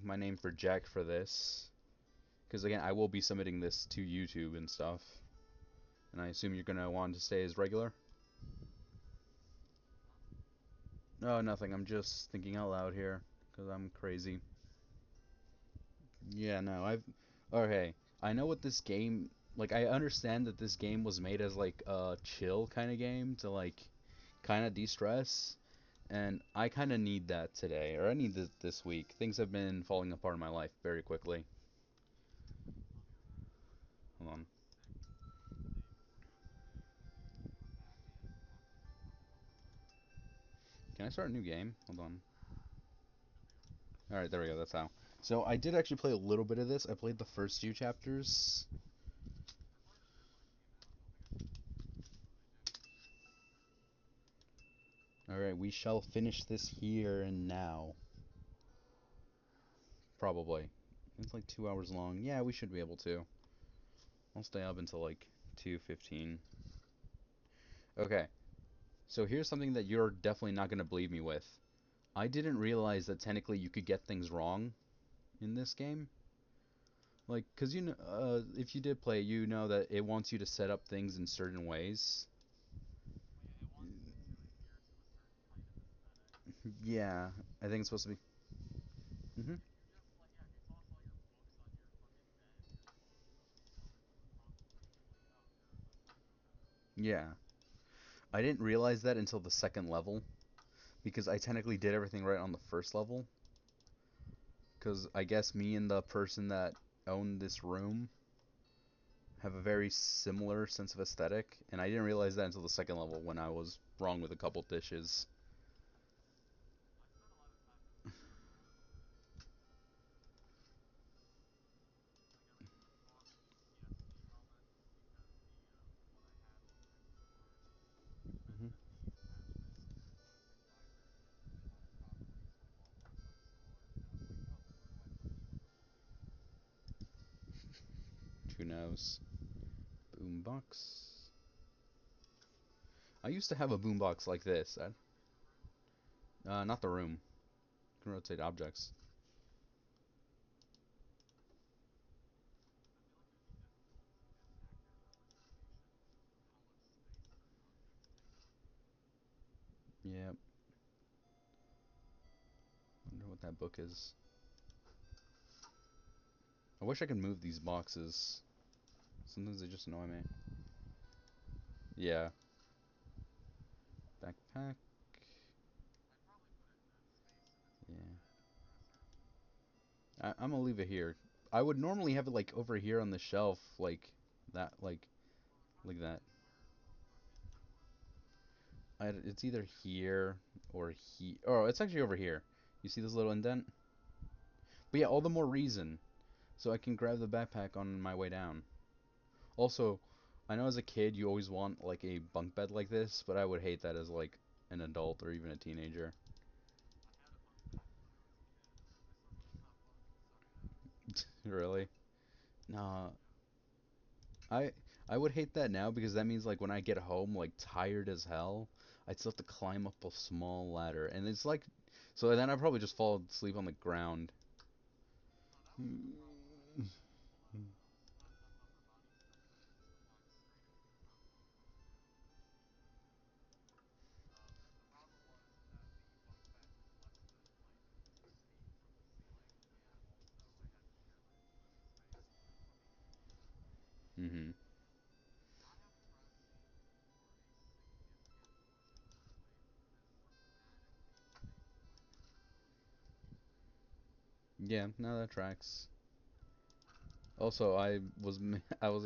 my name for Jack for this. Because again, I will be submitting this to YouTube and stuff. And I assume you're gonna want to stay as regular? No, nothing. I'm just thinking out loud here. Because I'm crazy. Yeah, no, Okay, I know what this game... Like, I understand that this game was made as, like, a chill kind of game to, like, kind of de-stress. And I kind of need that today, or I need this week. Things have been falling apart in my life very quickly. Hold on. Can I start a new game? Hold on. Alright, there we go, that's how. So, I did actually play a little bit of this. I played the first few chapters. Alright, we shall finish this here and now. Probably. It's like 2 hours long. Yeah, we should be able to. I'll stay up until like 2:15. Okay, so here's something that you're definitely not going to believe me with. I didn't realize that technically you could get things wrong in this game. Like, cause you know, if you did play, you know that it wants you to set up things in certain ways. Yeah, I think it's supposed to be. Hmm. Yeah, I didn't realize that until the second level because I technically did everything right on the first level. Because I guess me and the person that owned this room have a very similar sense of aesthetic, and I didn't realize that until the second level when I was wrong with a couple dishes. Hmm. Who knows? Boombox. I used to have a boombox like this. Not the room. You can rotate objects. Yep. Wonder what that book is. I wish I could move these boxes. Sometimes they just annoy me. Yeah. Backpack. Yeah. I'm gonna leave it here. I would normally have it like over here on the shelf, like that, like that. It's either here or he. Oh, it's actually over here. You see this little indent? But yeah, all the more reason. So I can grab the backpack on my way down. Also, I know as a kid you always want like a bunk bed like this, but I would hate that as like an adult or even a teenager. Really? Nah, I I would hate that now because that means like when I get home like tired as hell, I'd still have to climb up a small ladder, and it's like so then I'd probably just fall asleep on the ground. Hmm. Yeah, no, that tracks. Also, I was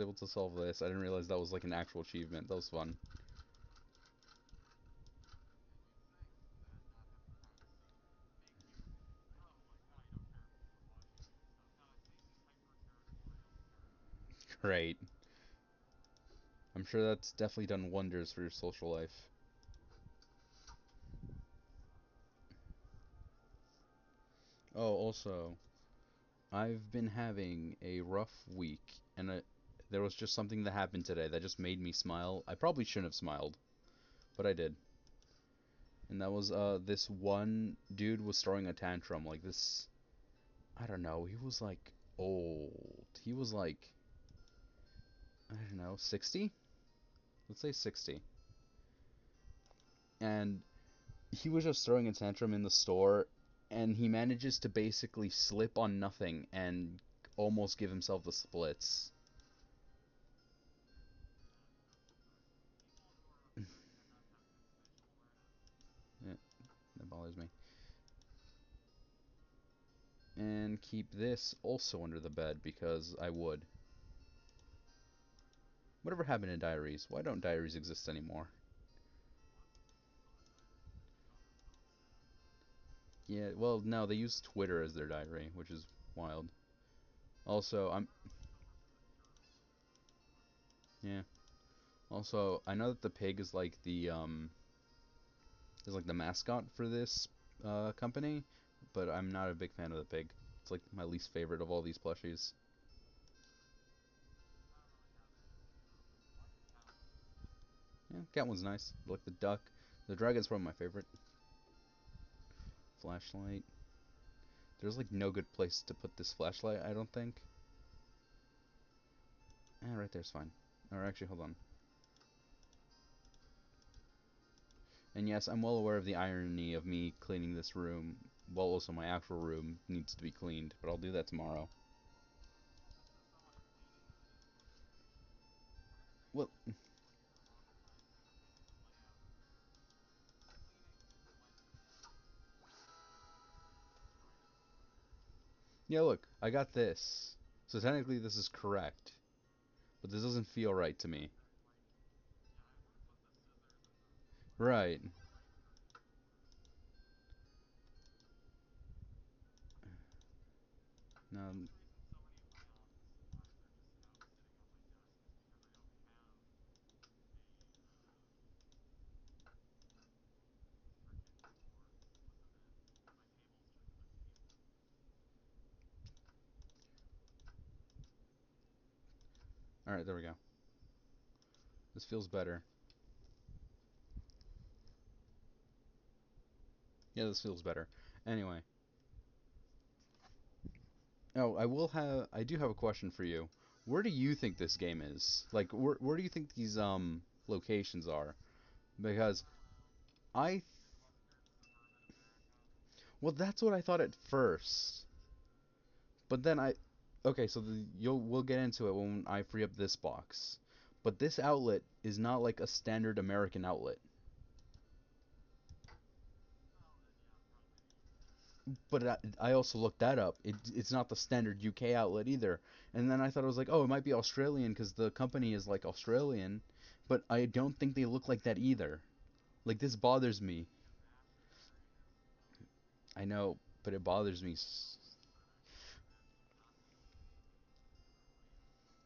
able to solve this. I didn't realize that was like an actual achievement. That was fun. Great. I'm sure that's definitely done wonders for your social life. Oh, also, I've been having a rough week, and there was just something that happened today that just made me smile. I probably shouldn't have smiled, but I did. And that was this one dude was throwing a tantrum like this. I don't know. He was like old. He was like, I don't know, 60? Let's say 60. And he was just throwing a tantrum in the store, and he manages to basically slip on nothing and almost give himself the splits. Yeah, that bothers me. And keep this also under the bed because I would. Whatever happened to diaries? Why don't diaries exist anymore? Yeah, well, no, they use Twitter as their diary, which is wild. Also, yeah. Also, I know that the pig is like the mascot for this company, but I'm not a big fan of the pig. It's like my least favorite of all these plushies. Yeah, cat one's nice. I like the duck. The dragon's probably my favorite. Flashlight. There's like no good place to put this flashlight, I don't think. Right there's fine. Or actually, hold on. And yes, I'm well aware of the irony of me cleaning this room, while also my actual room needs to be cleaned, but I'll do that tomorrow. Well, yeah, look, I got this. So technically this is correct, but this doesn't feel right to me. Right. No. All right, there we go. This feels better. Yeah, this feels better. Anyway, oh, I do have a question for you. Where do you think this game is? Like, where do you think these locations are? Because I, well, that's what I thought at first. But then okay, so we'll get into it when I free up this box. But this outlet is not like a standard American outlet. But I also looked that up. It's not the standard UK outlet either. And then I thought it was like, oh, it might be Australian because the company is like Australian. But I don't think they look like that either. Like this bothers me. I know, but it bothers me.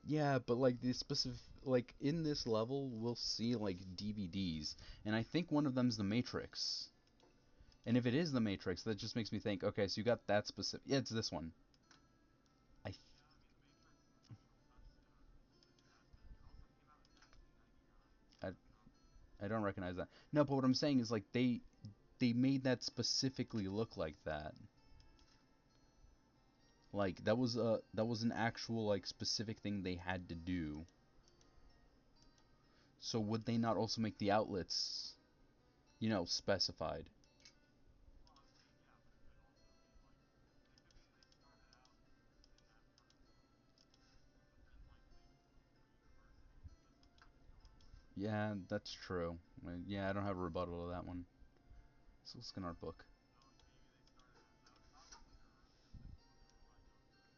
Yeah, but like the specific, like in this level, we'll see like DVDs, and I think one of them's The Matrix. And if it is The Matrix, that just makes me think, okay, so you got that specific. Yeah, it's this one. I I, I don't recognize that. No, but what I'm saying is like they made that specifically look like that. Like that was an actual like specific thing they had to do. So would they not also make the outlets, specified? Yeah, that's true. Yeah, I don't have a rebuttal to that one. So let's look in our book.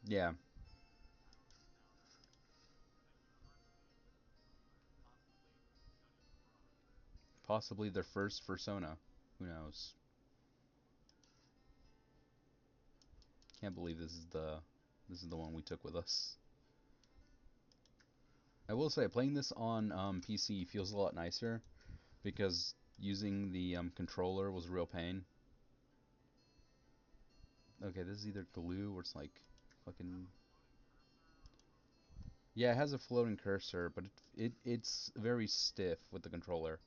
Yeah, possibly their first persona. Who knows? Can't believe this is the one we took with us. I will say, playing this on PC feels a lot nicer because using the controller was a real pain. Okay, this is either glue or it's like fucking. Yeah, it has a floating cursor, but it's very stiff with the controller.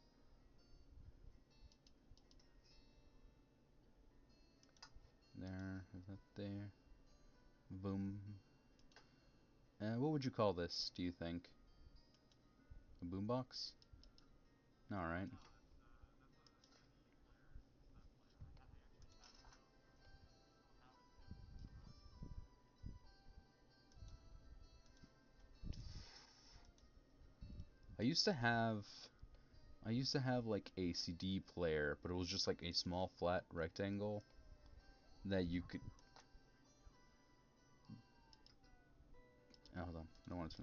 There, is that there? boom. What would you call this, do you think? A boombox? Alright. I used to have I used to have like a CD player, but it was just like a small flat rectangle that you could. Oh, hold on, I don't want to.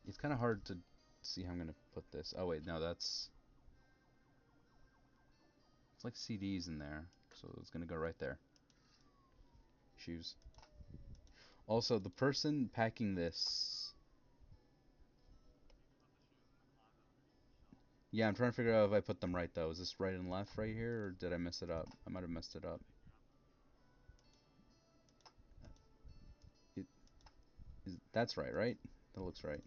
It's kind of hard to see how I'm gonna put this. Oh wait, no, that's it's like CDs in there, so it's gonna go right there. Shoes. Also, the person packing this. Yeah, I'm trying to figure out if I put them right though. Is this right and left right here, or did I mess it up? I might have messed it up. It, that's right, right? That looks right.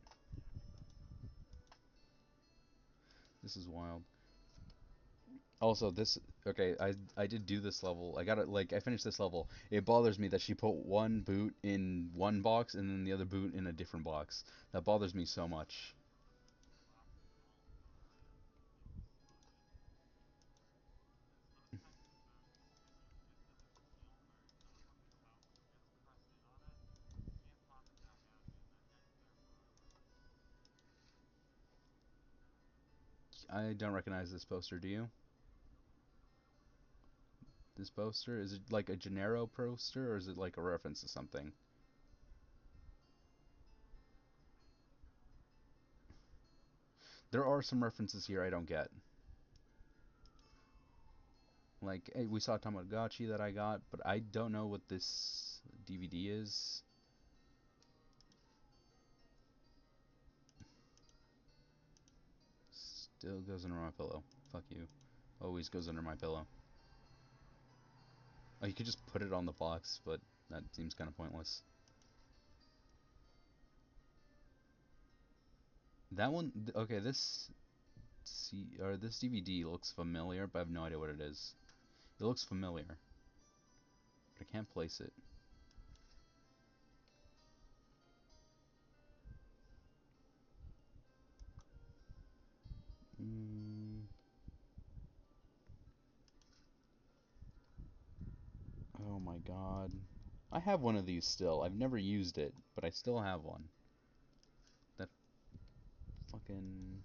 This is wild. Also, this okay. I did do this level. I got it. Like I finished this level. It bothers me that she put one boot in one box and then the other boot in a different box. That bothers me so much. I don't recognize this poster. Do you? This poster, is it like a Gennaro poster or is it like a reference to something? There are some references here I don't get. Like, hey, we saw Tamagotchi that I got, but I don't know what this DVD is. Still goes under my pillow. Fuck you. Always goes under my pillow. Oh, you could just put it on the box, but that seems kind of pointless. That one, okay, this DVD looks familiar, but I have no idea what it is. It looks familiar, but I can't place it. Mm, oh my god. I have one of these still. I've never used it, but I still have one. That fucking...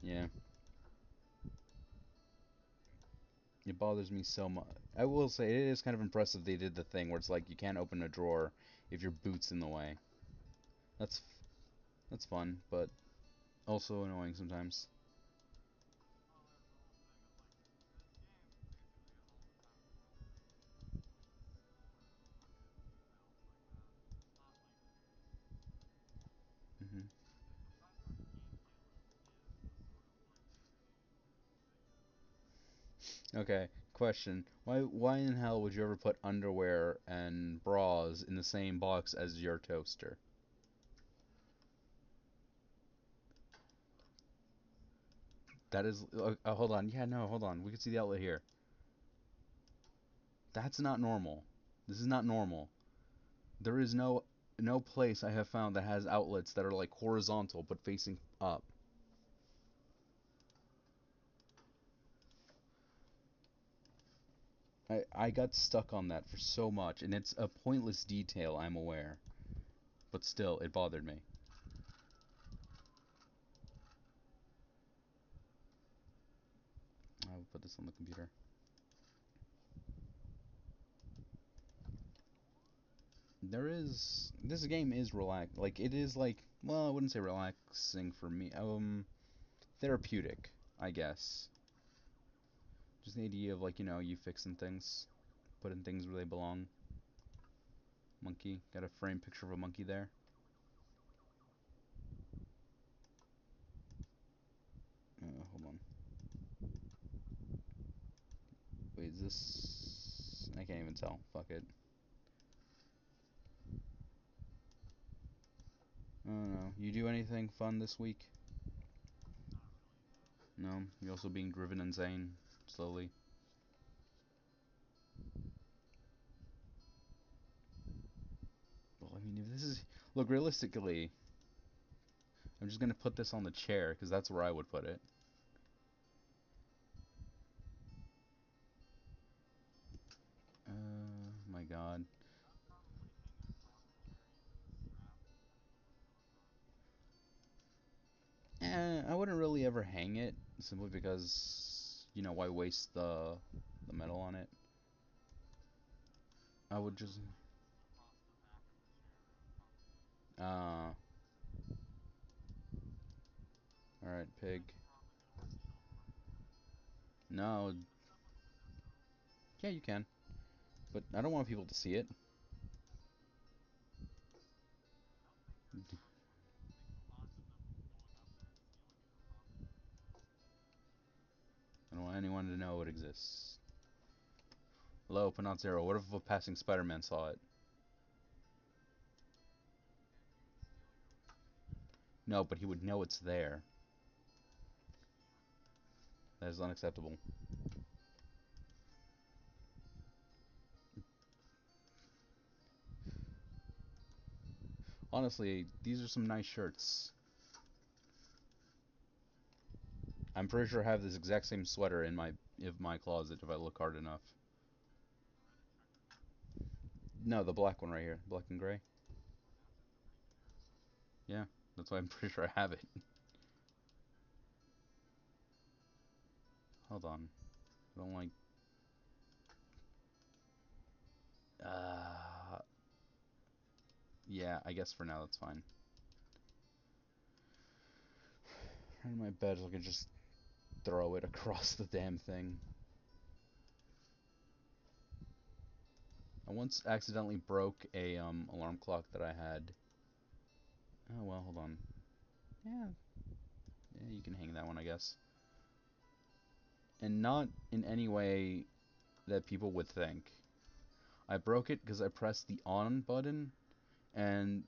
Yeah. It bothers me so much. I will say it is kind of impressive they did the thing where it's like you can't open a drawer if your boot's in the way. That's that's fun, but also annoying sometimes. Hmm. Okay, question. Why in hell would you ever put underwear and bras in the same box as your toaster? That is hold on. Yeah, no, hold on. We can see the outlet here. That's not normal. This is not normal. There is no place I have found that has outlets that are like horizontal but facing up. I got stuck on that for so much, and it's a pointless detail, I'm aware, but still, it bothered me. I will put this on the computer. This game is like it is like, well, I wouldn't say relaxing for me. Therapeutic, I guess. Just the idea of like, you fixing things, putting things where they belong. Monkey, got a frame picture of a monkey there. Hold on. Wait, is this? I can't even tell. Fuck it. I don't know. You do anything fun this week? No. You're also being driven insane slowly. Look, realistically, I'm just gonna put this on the chair because that's where I would put it. My God. I wouldn't really ever hang it simply because why waste the metal on it? I would just all right, pig. No, yeah, you can, but I don't want people to see it. I don't want anyone to know it exists. Hello, Panat What if a passing Spider-Man saw it? No, but he would know it's there. That is unacceptable. Honestly, these are some nice shirts. I'm pretty sure I have this exact same sweater in my closet if I look hard enough. No, the black one right here, black and gray. Yeah, that's why I'm pretty sure I have it. Hold on, I don't like. Uh, yeah, I guess for now that's fine. In my bed, so I can just throw it across the damn thing. I once accidentally broke a alarm clock that I had. Oh well, hold on. Yeah, yeah, you can hang that one, I guess. And not in any way that people would think. I broke it because I pressed the on button, and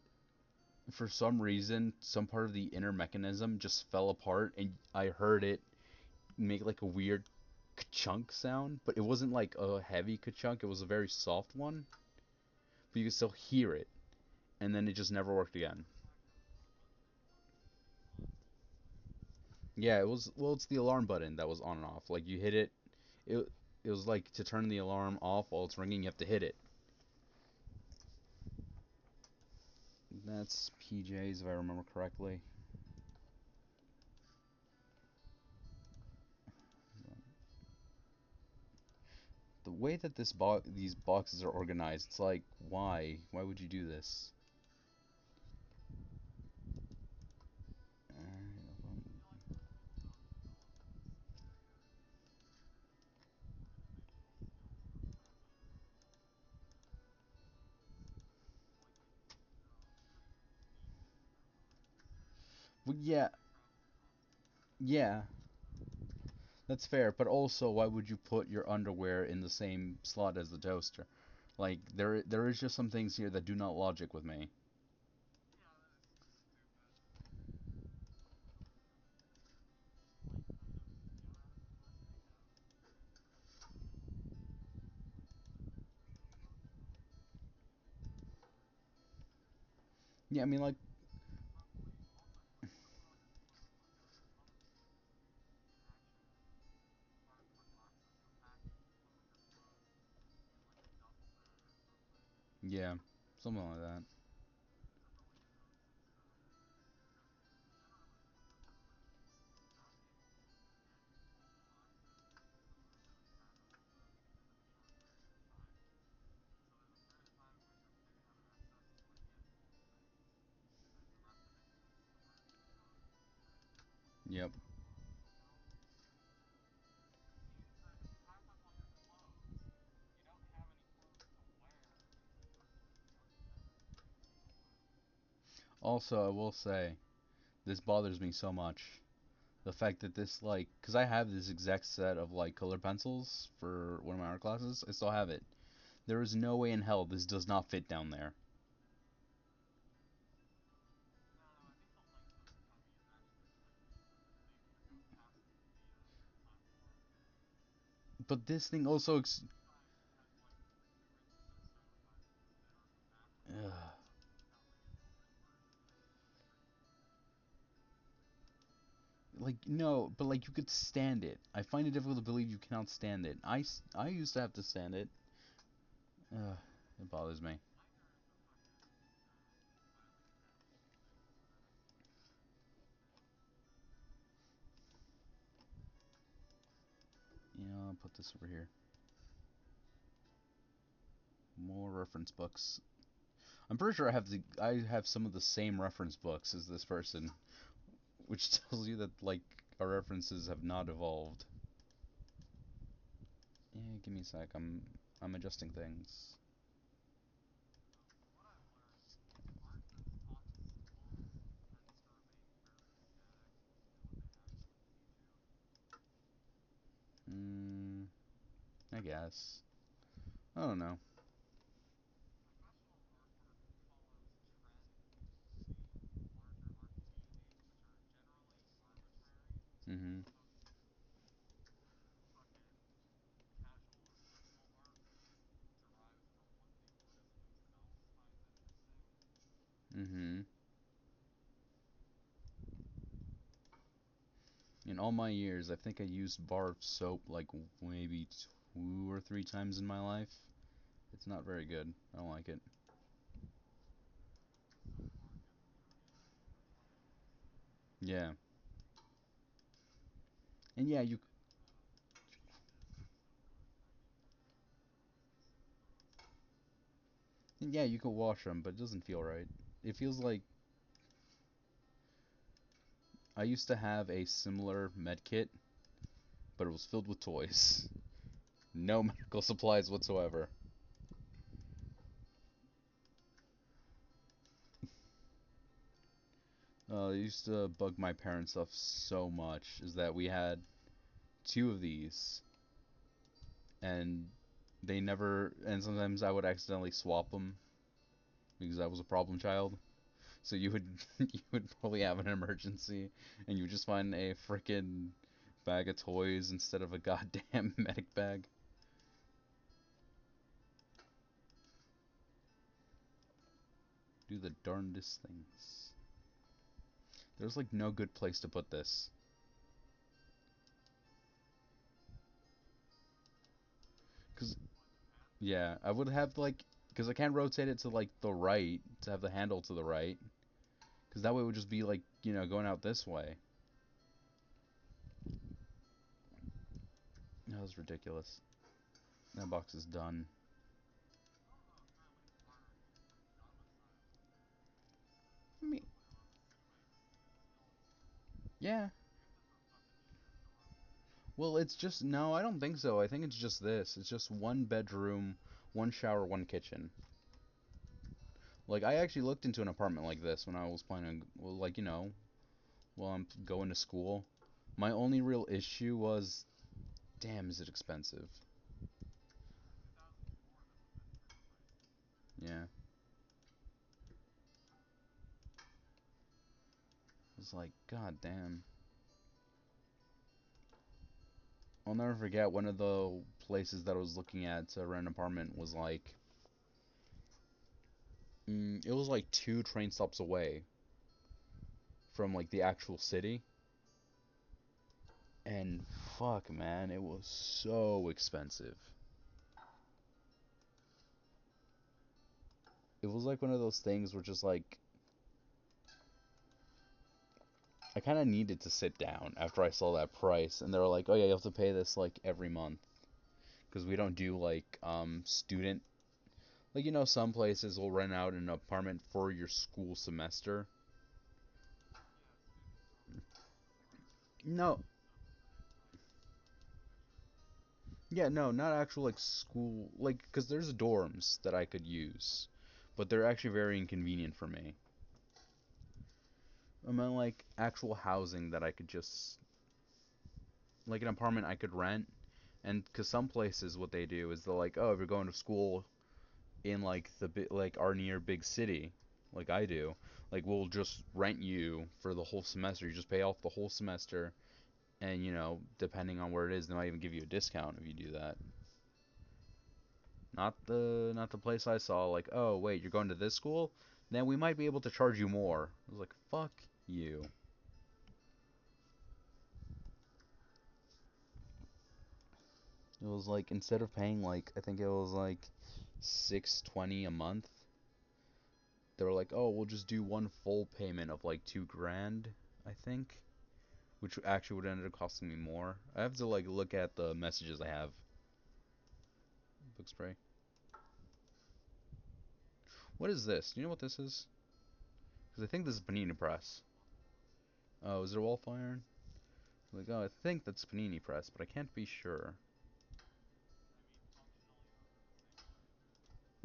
for some reason, some part of the inner mechanism just fell apart, and I heard it make like a weird chunk sound, but it wasn't like a heavy chunk. It was a very soft one, but you could still hear it, and then it just never worked again. Yeah, it was. Well, it's the alarm button that was on and off. Like you hit it, it it was like to turn the alarm off while it's ringing. You have to hit it. That's PJs if I remember correctly. The way that these boxes are organized, it's like why? Why would you do this? Well, yeah, yeah, that's fair. But also, why would you put your underwear in the same slot as the toaster? Like there is just some things here that do not logic with me. Yeah, I mean like yeah, something like that. Yep. Also, I will say this bothers me so much. The fact that this like, cause I have this exact set of like color pencils for one of my art classes. I still have it. There is no way in hell this does not fit down there. But this thing also ugh. Like no, but like you could stand it. I find it difficult to believe you cannot stand it. I used to have to stand it. It bothers me. Yeah, I'll put this over here. More reference books. I'm pretty sure I have some of the same reference books as this person, which tells you that like our references have not evolved. Yeah, give me a sec. I'm adjusting things. Hmm, I guess. I don't know. Mhm. Mhm. In all my years, I think I used bar soap like maybe 2 or 3 times in my life. It's not very good. I don't like it. Yeah. And yeah, you could wash them, but it doesn't feel right. It feels like I used to have a similar med kit, but it was filled with toys. No medical supplies whatsoever. It used to bug my parents off so much is that we had two of these, and they never. And sometimes I would accidentally swap them because I was a problem child. So you would you would probably have an emergency, and you would just find a frickin' bag of toys instead of a goddamn medic bag. Do the darndest things. There's like no good place to put this. Cause yeah, I would have like, cause I can't rotate it to like the right to have the handle to the right. Cause that way it would just be like going out this way. That was ridiculous. That box is done. I mean, yeah. Well, it's just no, I don't think so. I think it's just this. It's just one bedroom, one shower, one kitchen. Like I actually looked into an apartment like this when I was planning, well, like while I'm going to school. My only real issue was, damn, is it expensive? Yeah, it was like, god damn. I'll never forget one of the places that I was looking at to rent an apartment was like, it was like 2 train stops away from like the actual city, and fuck, man, it was so expensive. It was like one of those things where just like I kind of needed to sit down after I saw that price, and they were like, "Oh yeah, you have to pay this like every month because we don't do like student like some places will rent out an apartment for your school semester." No, yeah, no, not actual like school like because there's dorms that I could use, but they're actually very inconvenient for me. I mean like actual housing that I could just like an apartment I could rent, and because some places what they do is they're like, oh, if you're going to school in like like our near big city, like I do, like we'll just rent you for the whole semester. You just pay off the whole semester, and depending on where it is, they might even give you a discount if you do that. Not the place I saw. Like, oh wait, you're going to this school, then we might be able to charge you more. I was like, fuck you. It was like instead of paying like I think it was like 620 a month, they were like, "Oh, we'll just do one full payment of like 2 grand, I think." Which actually would end up costing me more. I have to like look at the messages I have. Book spray. What is this? Do you know what this is? Because I think this is panini press. Oh, is there wall iron? Like, oh, I think that's panini press, but I can't be sure.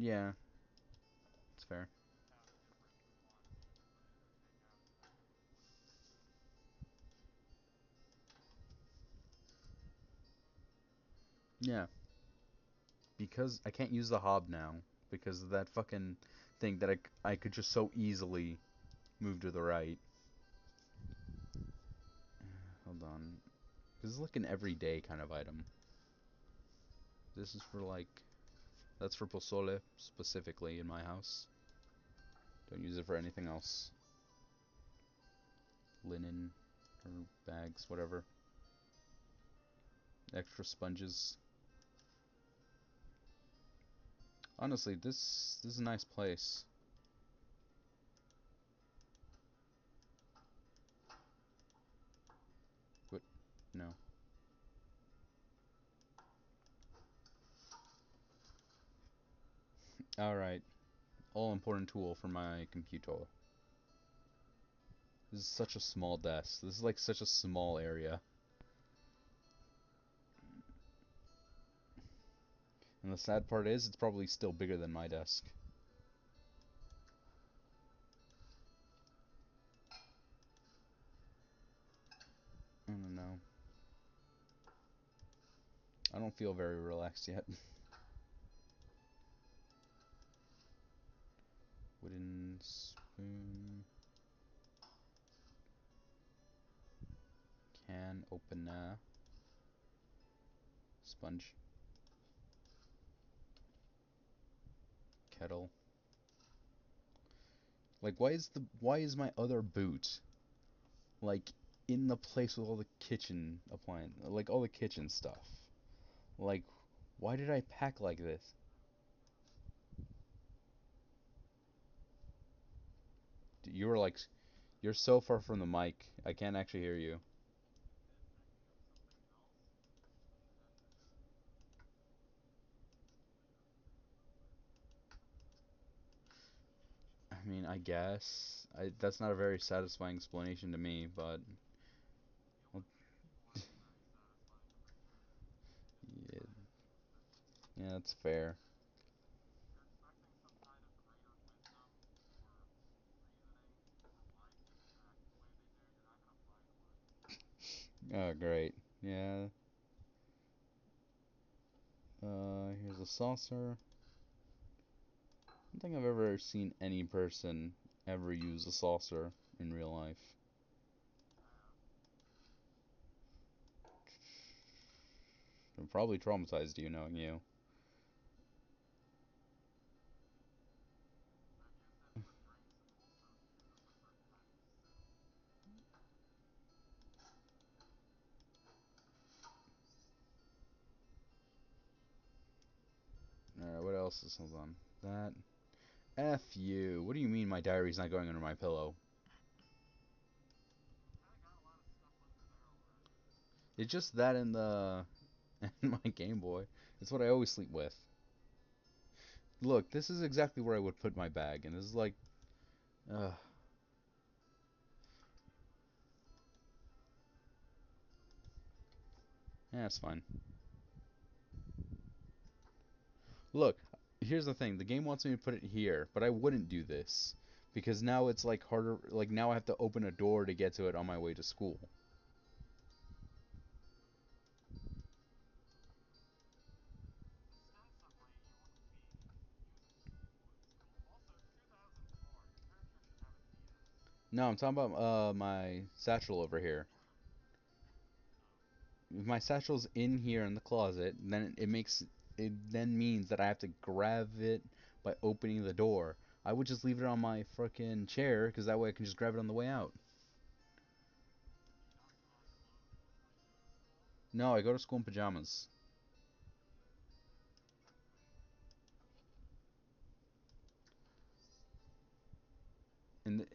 Yeah, it's fair. Yeah, because I can't use the hob now because of that fucking thing that I could just so easily move to the right. Hold on. This is like an everyday kind of item. This is for like that's for pozole specifically in my house. Don't use it for anything else. Linen or bags, whatever. Extra sponges. Honestly, this is a nice place. What? No. All right. All important tool for my computer. This is such a small desk. This is like such a small area. And the sad part is, it's probably still bigger than my desk. I don't know. I don't feel very relaxed yet. Wooden spoon. Can opener. Sponge. Kettle. Like, why is my other boot like in the place with all the kitchen appliance, like all the kitchen stuff? Like, why did I pack like this? You were like, you're so far from the mic. I can't actually hear you. I mean, I guess that's not a very satisfying explanation to me, but well, yeah, yeah, that's fair. Oh, great. Yeah. Here's a saucer. I don't think I've ever seen any person ever use a saucer in real life. It probably traumatized you knowing you. Alright, what else is hold on? That F you. What do you mean my diary's not going under my pillow? It's just that in the in my Game Boy. It's what I always sleep with. Look, this is exactly where I would put my bag, and this is like, yeah, it's fine. Look, here's the thing. The game wants me to put it here, but I wouldn't do this because now it's like harder. Like now I have to open a door to get to it on my way to school. No, I'm talking about my satchel over here. If my satchel's in here in the closet, then it then means that I have to grab it by opening the door. I would just leave it on my frickin' chair because that way I can just grab it on the way out. No, I go to school in pajamas.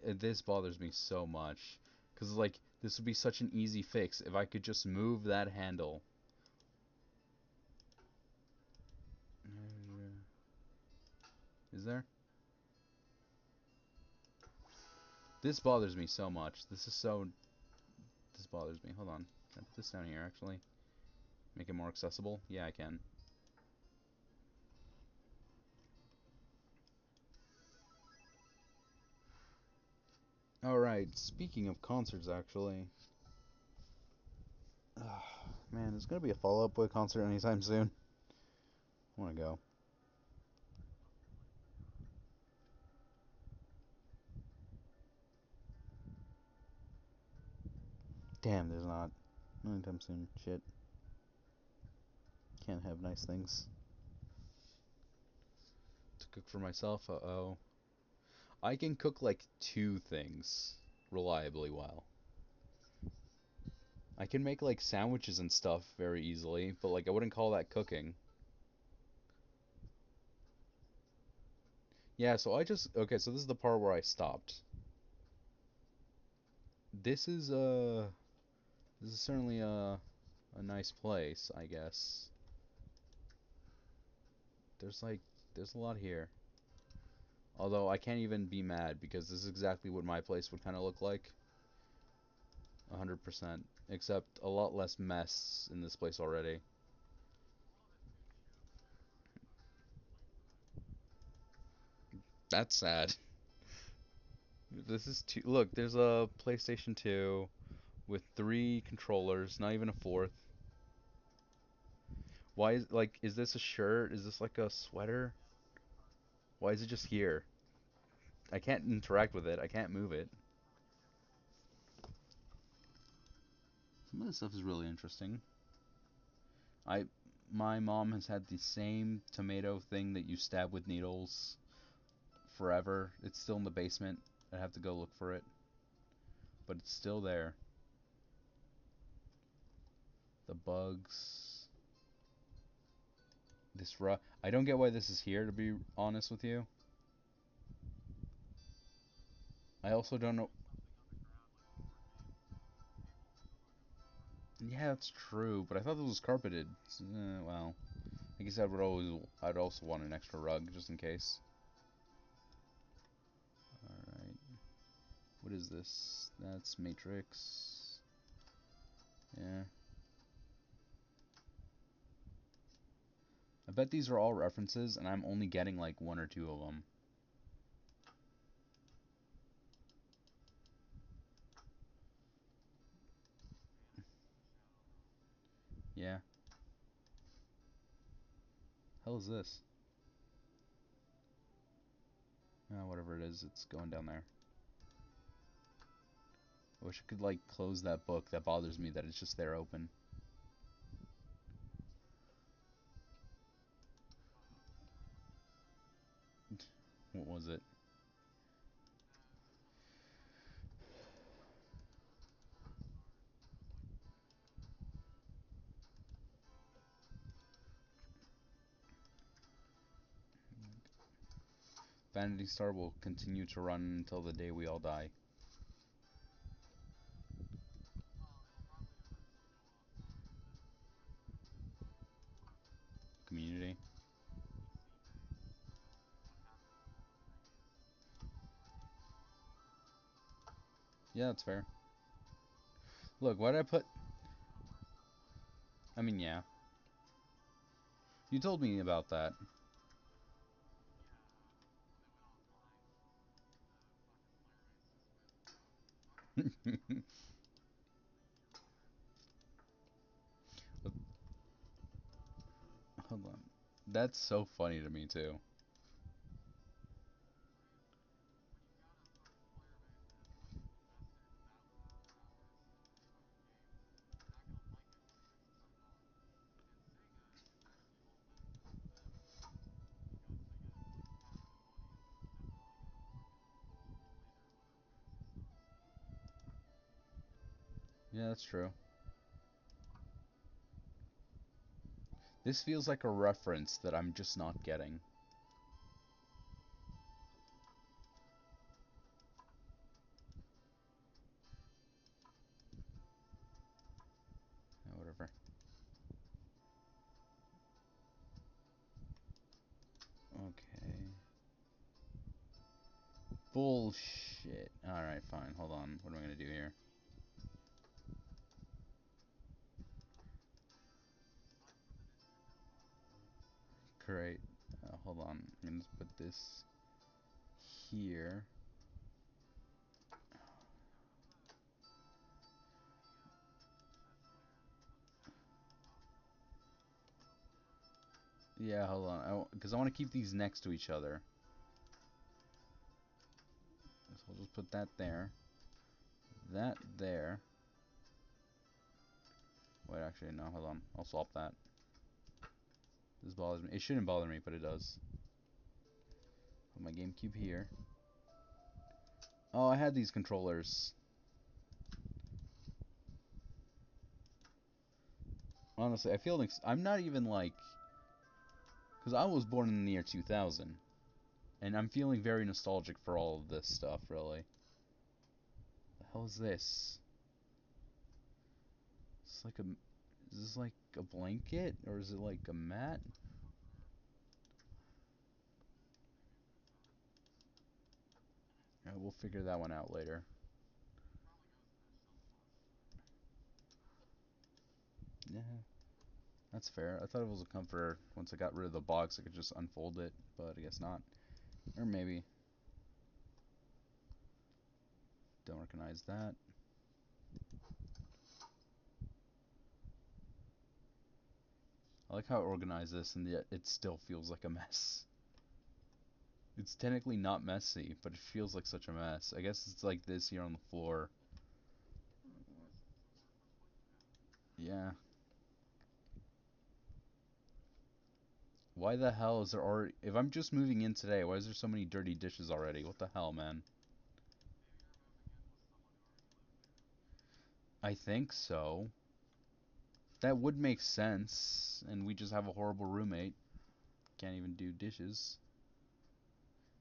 And this bothers me so much. Because, like, this would be such an easy fix if I could just move that handle. Is there? This bothers me so much. This is so... This bothers me. Hold on. Can I put this down here, actually? Make it more accessible? Yeah, I can. Alright, speaking of concerts, actually... man, there's gonna be a Fall Out Boy concert anytime soon. I wanna go. Damn, there's not. Not anytime soon. Shit. Can't have nice things to cook for myself. Uh-oh. I can cook like two things reliably well. I can make like sandwiches and stuff very easily, but like I wouldn't call that cooking. Yeah, so I just okay, so this is the part where I stopped. This is this is certainly a nice place, I guess. There's like there's a lot here. Although I can't even be mad because this is exactly what my place would kind of look like. 100%. Except a lot less mess in this place already. That's sad. This is two. Look, there's a PlayStation 2 with three controllers, not even a fourth. Why is like is this a shirt? Is this like a sweater? Why is it just here? I can't interact with it. I can't move it. Some of this stuff is really interesting. I my mom has had the same tomato thing that you stab with needles forever. It's still in the basement. I have to go look for it, but it's still there. The bugs. This I don't get why this is here, to be honest with you. I also don't know. Yeah, that's true, but I thought this was carpeted. Well, I guess I'd also want an extra rug just in case. All right. What is this? That's Matrix. Yeah. I bet these are all references, and I'm only getting like one or two of them. Yeah. Hell is this? Whatever it is, it's going down there. I wish I could like close that book. That bothers me that it's just there open. What was it? Vanity Star will continue to run until the day we all die. Community. Yeah, that's fair. Look, why did I put... I mean, yeah. You told me about that. Hold on. That's so funny to me, too. Yeah, that's true. This feels like a reference that I'm just not getting. Bullshit. Alright, fine. Hold on. What am I gonna do here? Great. Hold on. I'm gonna put this here. Yeah, hold on. Because I want to keep these next to each other. So we'll just put that there. That there. Wait, actually, no, hold on. I'll swap that. This bothers me. It shouldn't bother me, but it does. Put my GameCube here. Oh, I had these controllers. Honestly, I feel like I'm not even like... Because I was born in the year 2000. And I'm feeling very nostalgic for all of this stuff, really. The hell is this? It's like a... Is this like a blanket? Or is it like a mat? We'll figure that one out later. Yeah, that's fair. I thought it was a comforter. Once I got rid of the box, I could just unfold it, but I guess not. Or maybe. Don't recognize that. I like how I organize this, and yet it still feels like a mess. It's technically not messy, but it feels like such a mess. I guess it's like this here on the floor. Yeah. Why the hell is there already... If I'm just moving in today, why is there so many dirty dishes already? What the hell, man? I think so. That would make sense. And we just have a horrible roommate. Can't even do dishes.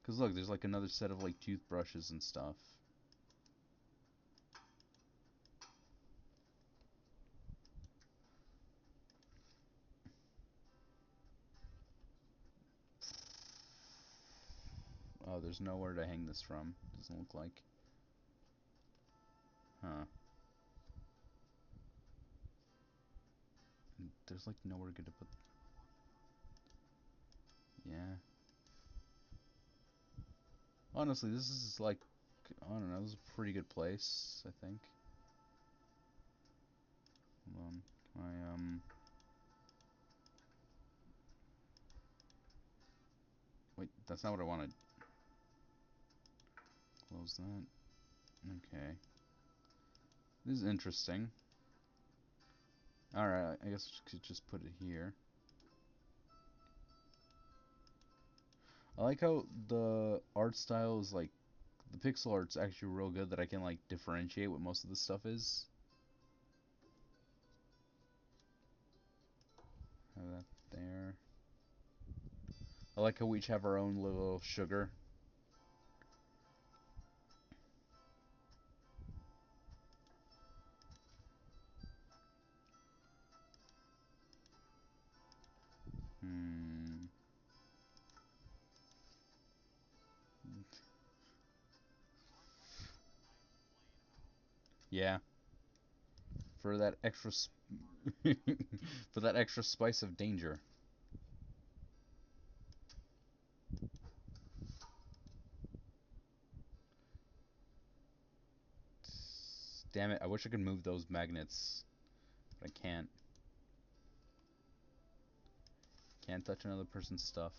Because look, there's like another set of like toothbrushes and stuff. Oh, there's nowhere to hang this from. Doesn't look like. Huh. There's like nowhere good to put... Yeah. Honestly, this is like... I don't know, this is a pretty good place, I think. Hold on. Wait, that's not what I wanted. Close that. Okay. This is interesting. Alright, I guess I could just put it here. I like how the art style is like... The pixel art's actually real good that I can like differentiate what most of the stuff is. Have that there. I like how we each have our own little sugar. Hmm. Yeah. For that extra for that extra spice of danger. Damn it, I wish I could move those magnets, but I can't. Can't touch another person's stuff.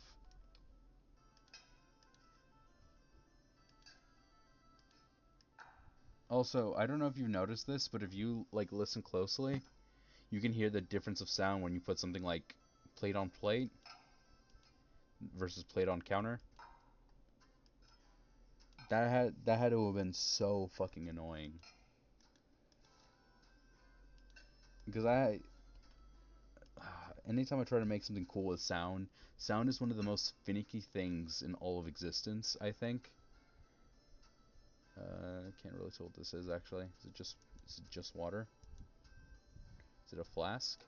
Also, I don't know if you've noticed this, but if you like listen closely, you can hear the difference of sound when you put something like plate on plate versus plate on counter. That had to have been so fucking annoying. Because anytime I try to make something cool with sound, sound is one of the most finicky things in all of existence, I think. Can't really tell what this is actually. Is it just water? Is it a flask?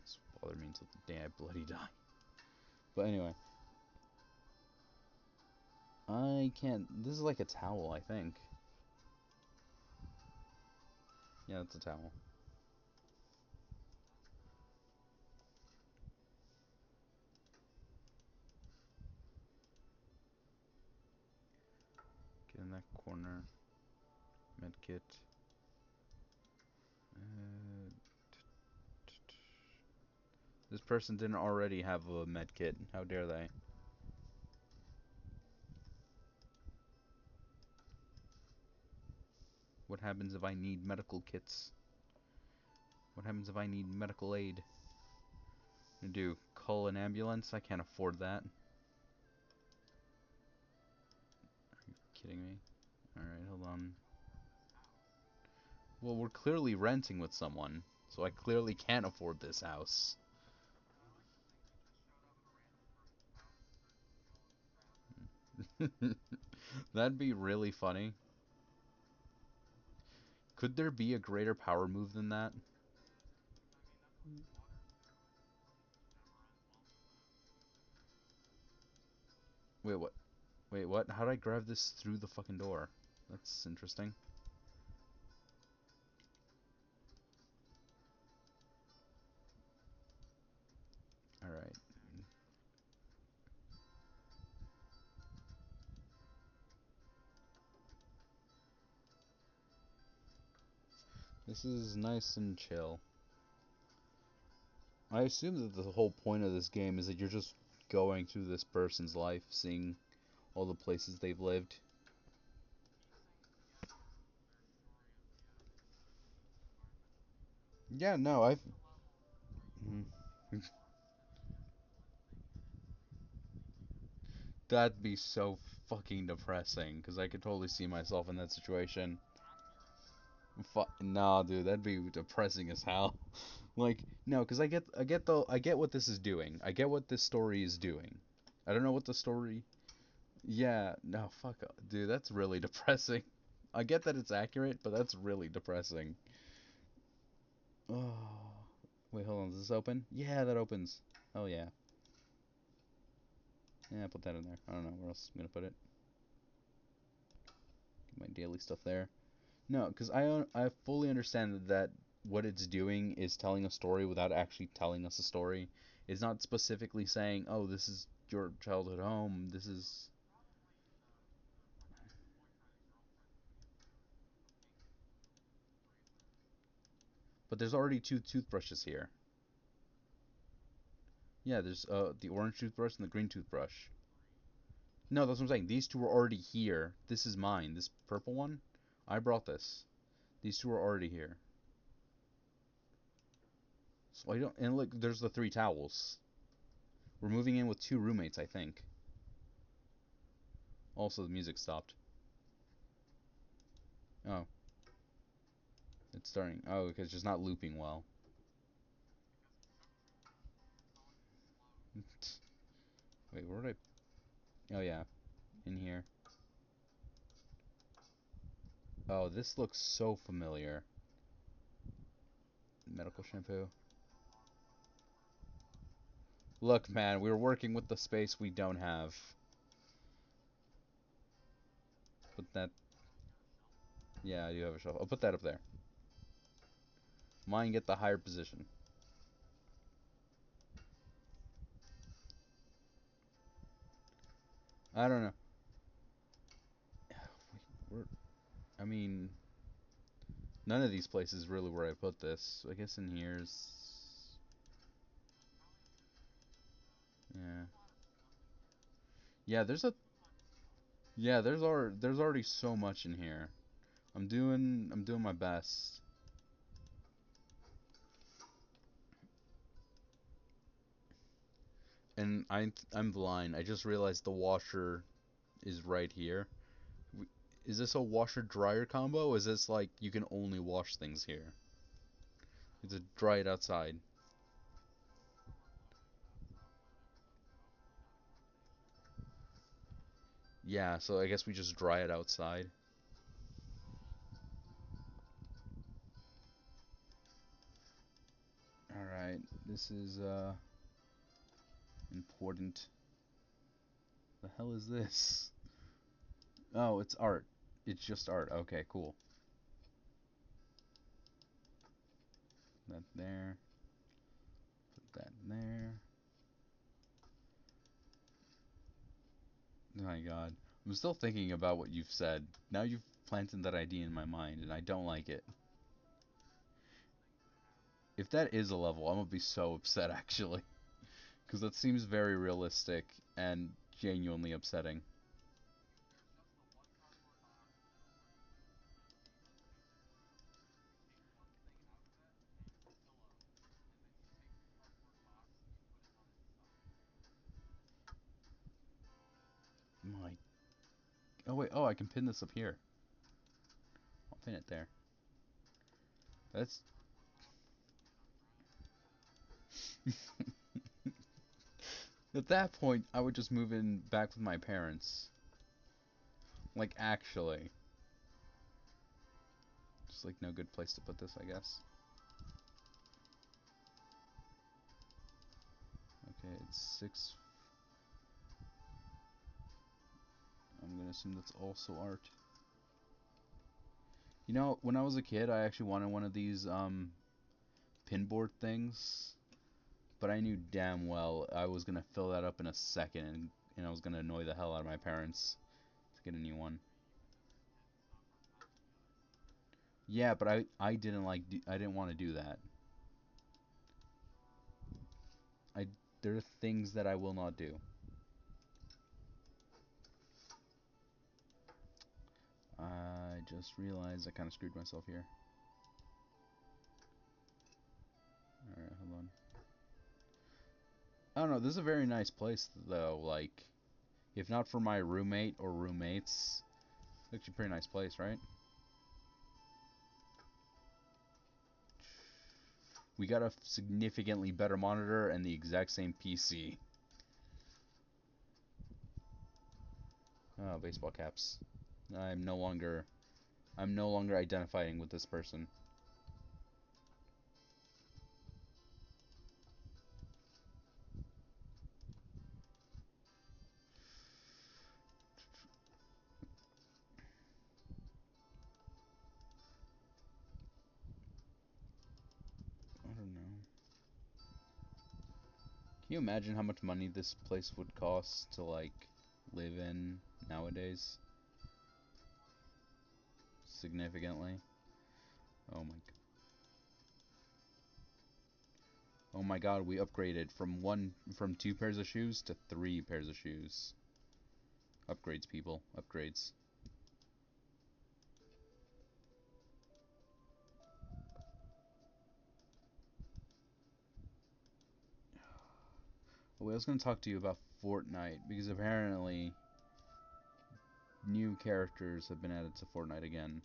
This will bother me until the day I bloody die. But anyway, I can't. This is like a towel, I think. Yeah, it's a towel. Get in that corner. Medkit. Uh, this person didn't already have a medkit. How dare they? What happens if I need medical kits? What happens if I need medical aid? Do call an ambulance? I can't afford that. Kidding me? Alright, hold on. Well, we're clearly renting with someone, so I clearly can't afford this house. That'd be really funny. Could there be a greater power move than that? Wait, what? Wait, what? How did I grab this through the fucking door? That's interesting. Alright. This is nice and chill. I assume that the whole point of this game is that you're just going through this person's life, seeing all the places they've lived. Yeah, no, I've. Mhm. That'd be so fucking depressing, because I could totally see myself in that situation. Nah, dude, that'd be depressing as hell. Like, no, because I get what this is doing. I get what this story is doing. I don't know what the story. Yeah, no, fuck, dude, that's really depressing. I get that it's accurate, but that's really depressing. Oh, wait, hold on, does this open? Yeah, that opens. Oh yeah, yeah, put that in there. I don't know where else I'm gonna put it. Get my daily stuff there. No, because I fully understand that what it's doing is telling a story without actually telling us a story. It's not specifically saying, "Oh, this is your childhood home. This is." But there's already two toothbrushes here. Yeah, there's the orange toothbrush and the green toothbrush. No, that's what I'm saying. These two are already here. This is mine. This purple one, I brought this. These two are already here. So I don't. And look, there's the three towels. We're moving in with two roommates, I think. Also, the music stopped. Oh, it's starting. Oh, because it's just not looping well. Wait, where did I? Oh yeah, in here. Oh, this looks so familiar. Medical shampoo. Look, man, we're working with the space we don't have. Put that. Yeah, I do have a shelf. I'll put that up there. Mine get the higher position. I don't know. Where, I mean, none of these places really where I put this. So I guess in here's. Yeah. Yeah, there's a. Yeah, there's already so much in here. I'm doing my best. And I'm blind. I just realized the washer is right here. Is this a washer dryer combo? Is this like you can only wash things here? You have to dry it outside. Yeah, so I guess we just dry it outside. All right, this is important. The hell is this? Oh, it's art. It's just art. Okay, cool. That there. Put that there. Oh my god. I'm still thinking about what you've said. Now you've planted that idea in my mind, and I don't like it. If that is a level, I'm gonna be so upset actually. Because that seems very realistic and genuinely upsetting. My. Oh, wait. Oh, I can pin this up here. I'll pin it there. That's. At that point, I would just move in back with my parents. Like, actually. Just like no good place to put this, I guess. Okay, it's 6. I'm gonna assume that's also art. You know, when I was a kid, I actually wanted one of these pinboard things, but I knew damn well I was gonna fill that up in a second, and I was gonna annoy the hell out of my parents to get a new one. Yeah, but I didn't I didn't want to do that. I There are things that I will not do. I just realized I kind of screwed myself here. All right, hold on. I don't know. This is a very nice place though. Like, if not for my roommate or roommates, it's actually a pretty nice place, right? We got a significantly better monitor and the exact same PC. Oh, baseball caps. I'm no longer I'm no longer identifying with this person. I don't know. Can you imagine how much money this place would cost to like live in nowadays? Significantly. Oh my Oh my god, we upgraded from 2 pairs of shoes to 3 pairs of shoes. Upgrades, people. Upgrades. Well, I was going to talk to you about Fortnite because apparently new characters have been added to Fortnite again.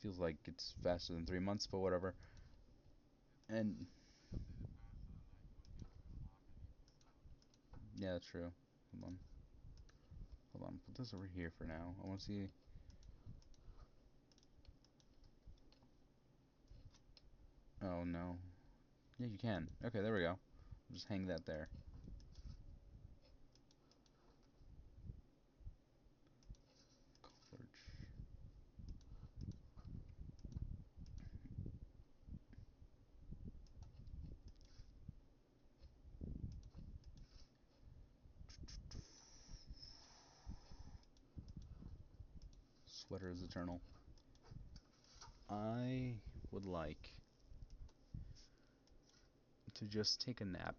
Feels like it's faster than 3 months, but whatever. And yeah, that's true. Hold on. Hold on. Put this over here for now. I want to see. Oh no. Yeah, you can. Okay, there we go. Just hang that there. Sweater is eternal. I would like to just take a nap,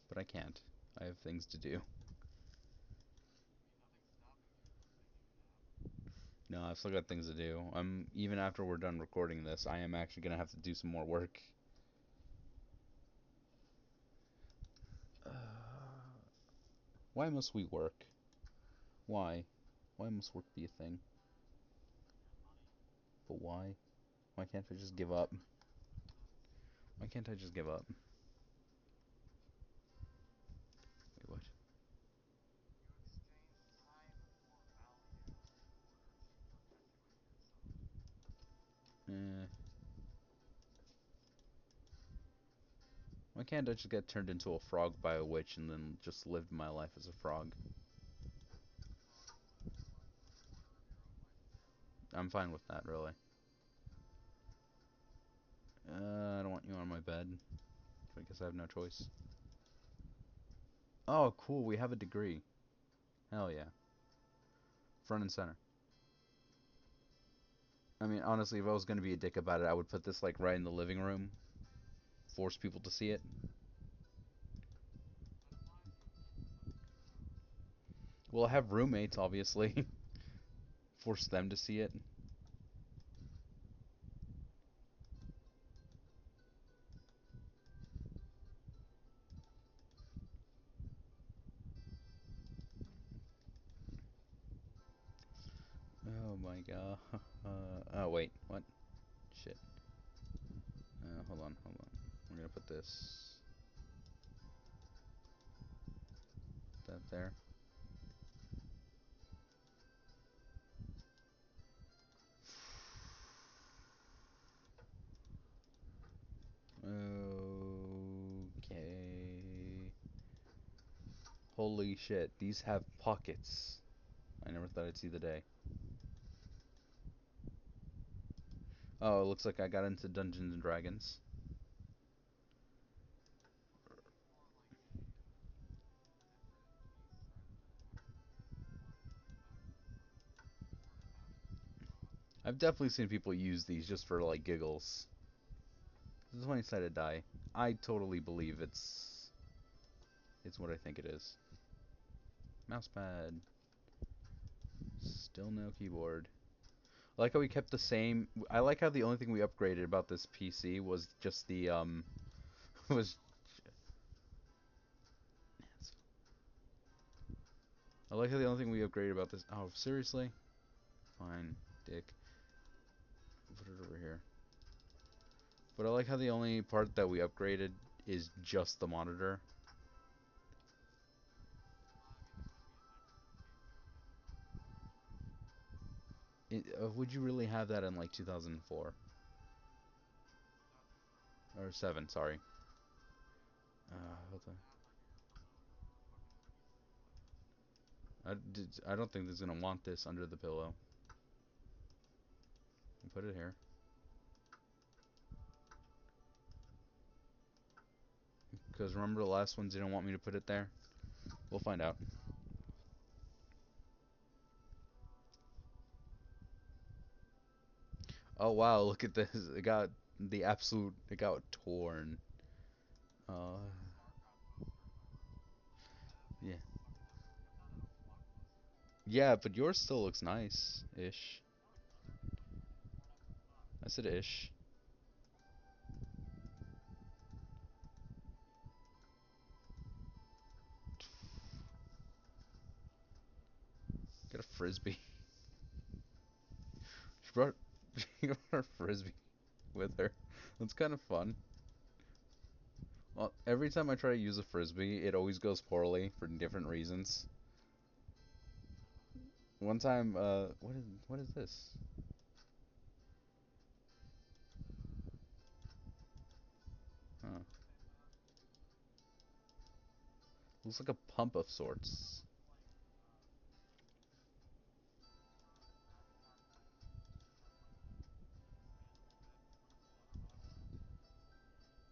but I can't. I have things to do. No, I've still got things to do. I'm even after we're done recording this, I am actually gonna have to do some more work. Uh, why must we work? Why? Why must work be a thing? But why? Why can't I just give up? Why can't I just give up? Wait, what? Eh, Why can't I just get turned into a frog by a witch and then just live my life as a frog? I'm fine with that, really. I don't want you on my bed. I guess I have no choice. Oh, cool. We have a degree. Hell yeah. Front and center. I mean, honestly, if I was going to be a dick about it, I would put this, like, right in the living room. Force people to see it. Well, I have roommates, obviously. Force them to see it. Oh my god. Oh, wait. What? Shit. Hold on, hold on. We're gonna put this... that there. Okay. Holy shit. These have pockets. I never thought I'd see the day. Oh, it looks like I got into Dungeons and Dragons. I've definitely seen people use these just for, like, giggles. This is 20-sided die. I totally believe it's what I think it is. Mousepad. Still no keyboard. I like how we kept the same. I like how the only thing we upgraded about this PC was just the was. I like how the only thing we upgraded about this. Oh, seriously? Fine, dick. Put it over here. But I like how the only part that we upgraded is just the monitor. Would you really have that in like 2004 or 7? Sorry. Hold on. I don't think this is gonna want this under the pillow. Put it here. Because remember the last ones didn't want me to put it there? We'll find out. Oh wow, look at this. It got the absolute. It got torn. Uh, yeah. Yeah, but yours still looks nice ish. I said ish. Got a frisbee. She brought, she got her frisbee with her. That's kind of fun. Well, every time I try to use a frisbee, it always goes poorly for different reasons. One time, what is this? Huh. Looks like a pump of sorts.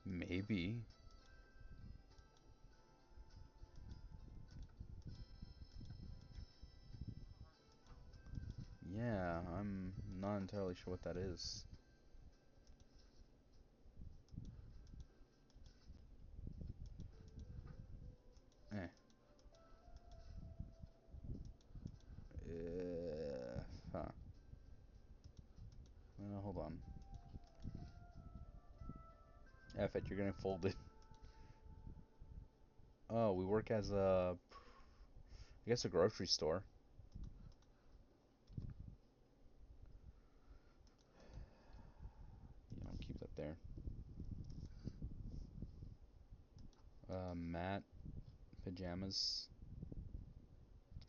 Maybe. Yeah, I'm not entirely sure what that is. Eh. Huh. Hold on. F it, you're getting folded. Oh, we work as I guess a grocery store. You know, keep that there. Mat, pajamas.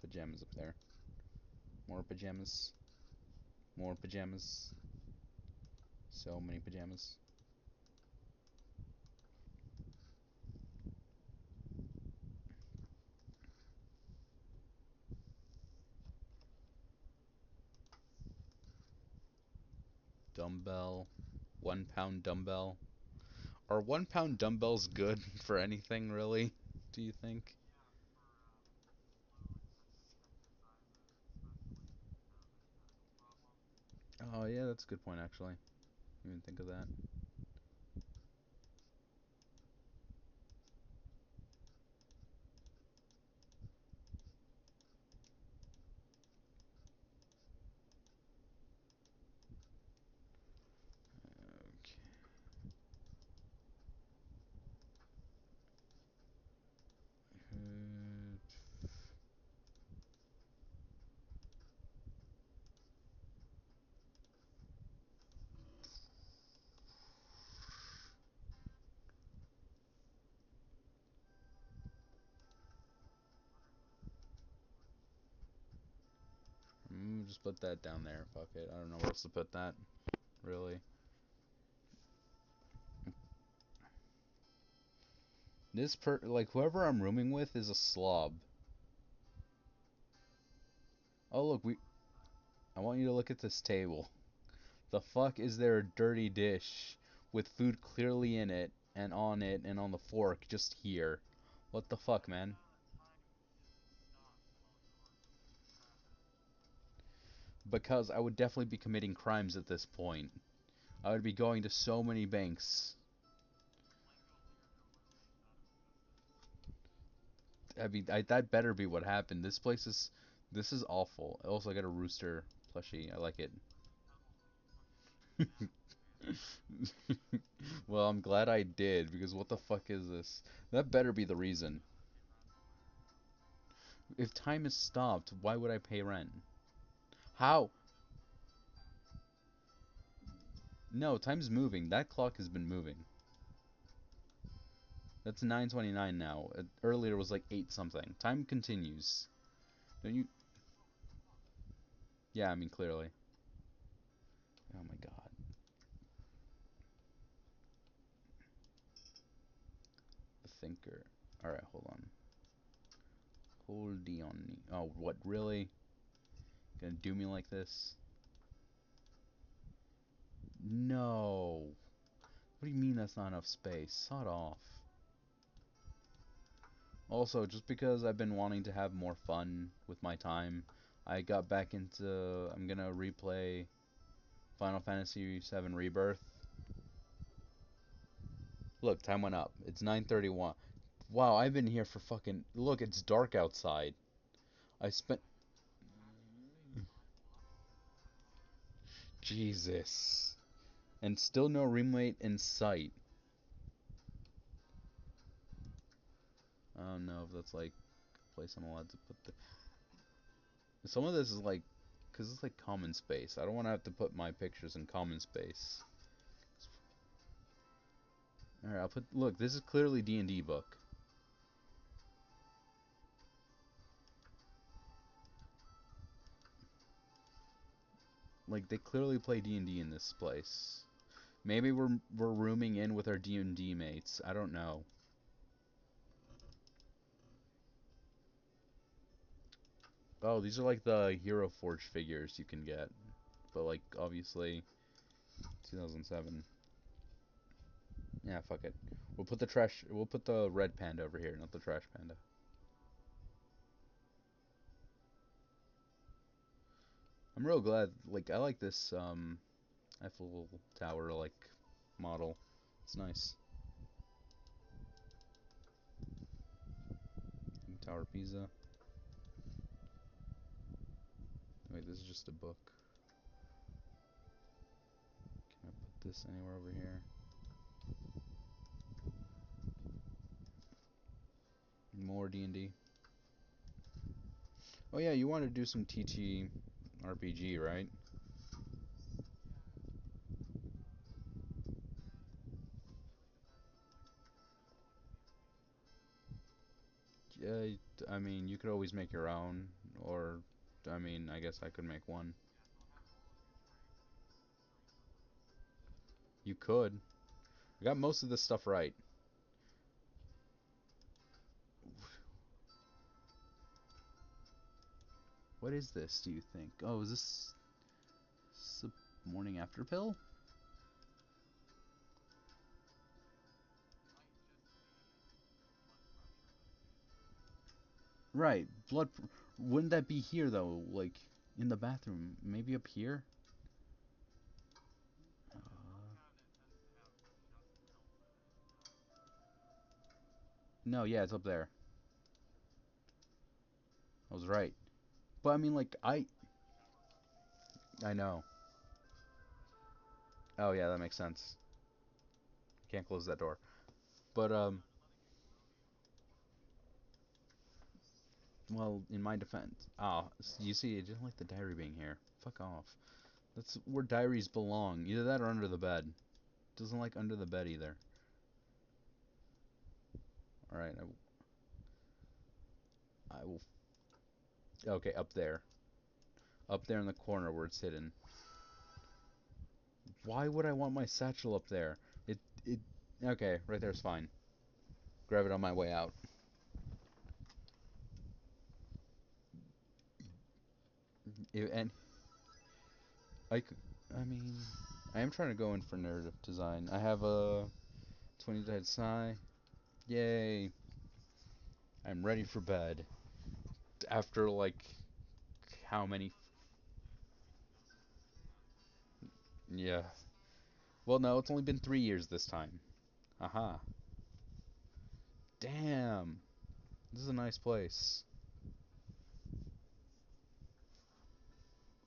Pajamas up there. More pajamas. More pajamas. So many pajamas. dumbbell. 1 pound dumbbell. Are 1 pound dumbbells good for anything, really? Do you think? Oh, yeah, that's a good point, actually. Didn't even think of that. Okay. Just put that down there. Fuck it. I don't know where else to put that, really. Like, whoever I'm rooming with is a slob. Oh, look, I want you to look at this table. The fuck is there a dirty dish with food clearly in it and on the fork just here? What the fuck, man? Because I would definitely be committing crimes at this point. I would be going to so many banks. I mean, that better be what happened. This is awful. Also, I got a rooster plushie. I like it. Well, I'm glad I did because what the fuck is this? That better be the reason. If time is stopped, why would I pay rent? How? No, time's moving. That clock has been moving. That's 9:29 now. Earlier was like 8 something. Time continues. Don't you? Yeah, I mean clearly. Oh my god. The thinker. All right, hold on. Hold on. Oh, what really? Gonna do me like this? No. What do you mean that's not enough space? Sod off. Also, just because I've been wanting to have more fun with my time, I got back into. I'm gonna replay Final Fantasy VII Rebirth. Look, time went up. It's 9:31. Wow, I've been here for fucking. Look, it's dark outside. I spent. Jesus. And still no roommate in sight. I don't know if that's like a place I'm allowed to put the. Some of this is like. Because it's like common space. I don't want to have to put my pictures in common space. Alright, I'll put. Look, this is clearly D&D book. Like, they clearly play D&D in this place. Maybe we're rooming in with our D&D mates. I don't know. Oh, these are like the Hero Forge figures you can get. But like obviously 2007. Yeah, fuck it. We'll put the red panda over here, not the trash panda. I'm real glad like I like this Eiffel Tower like model. It's nice. Tower Pisa. Wait, this is just a book. Can I put this anywhere over here? More D&D. Oh yeah, you want to do some TT RPG, right? Yeah, I mean, you could always make your own, or, I mean, I guess I could make one. You could. I got most of this stuff right. What is this, do you think? Oh, is this a morning after pill? Right. Wouldn't that be here though? Like in the bathroom? Maybe up here? Uh, no, yeah, it's up there. I was right. But I mean, like I know. Oh yeah, that makes sense. Can't close that door. But well, in my defense, you see, I didn't like the diary being here. Fuck off. That's where diaries belong. Either that or under the bed. Doesn't like under the bed either. All right, I will. Okay, up there in the corner where it's hidden. Why would I want my satchel up there? It. Okay, right there's fine. Grab it on my way out. And I, I mean, I am trying to go in for narrative design. I have a 20 dead psi. Yay! I'm ready for bed. After like how many? Yeah. Well, no, it's only been 3 years this time. Aha. Damn. This is a nice place.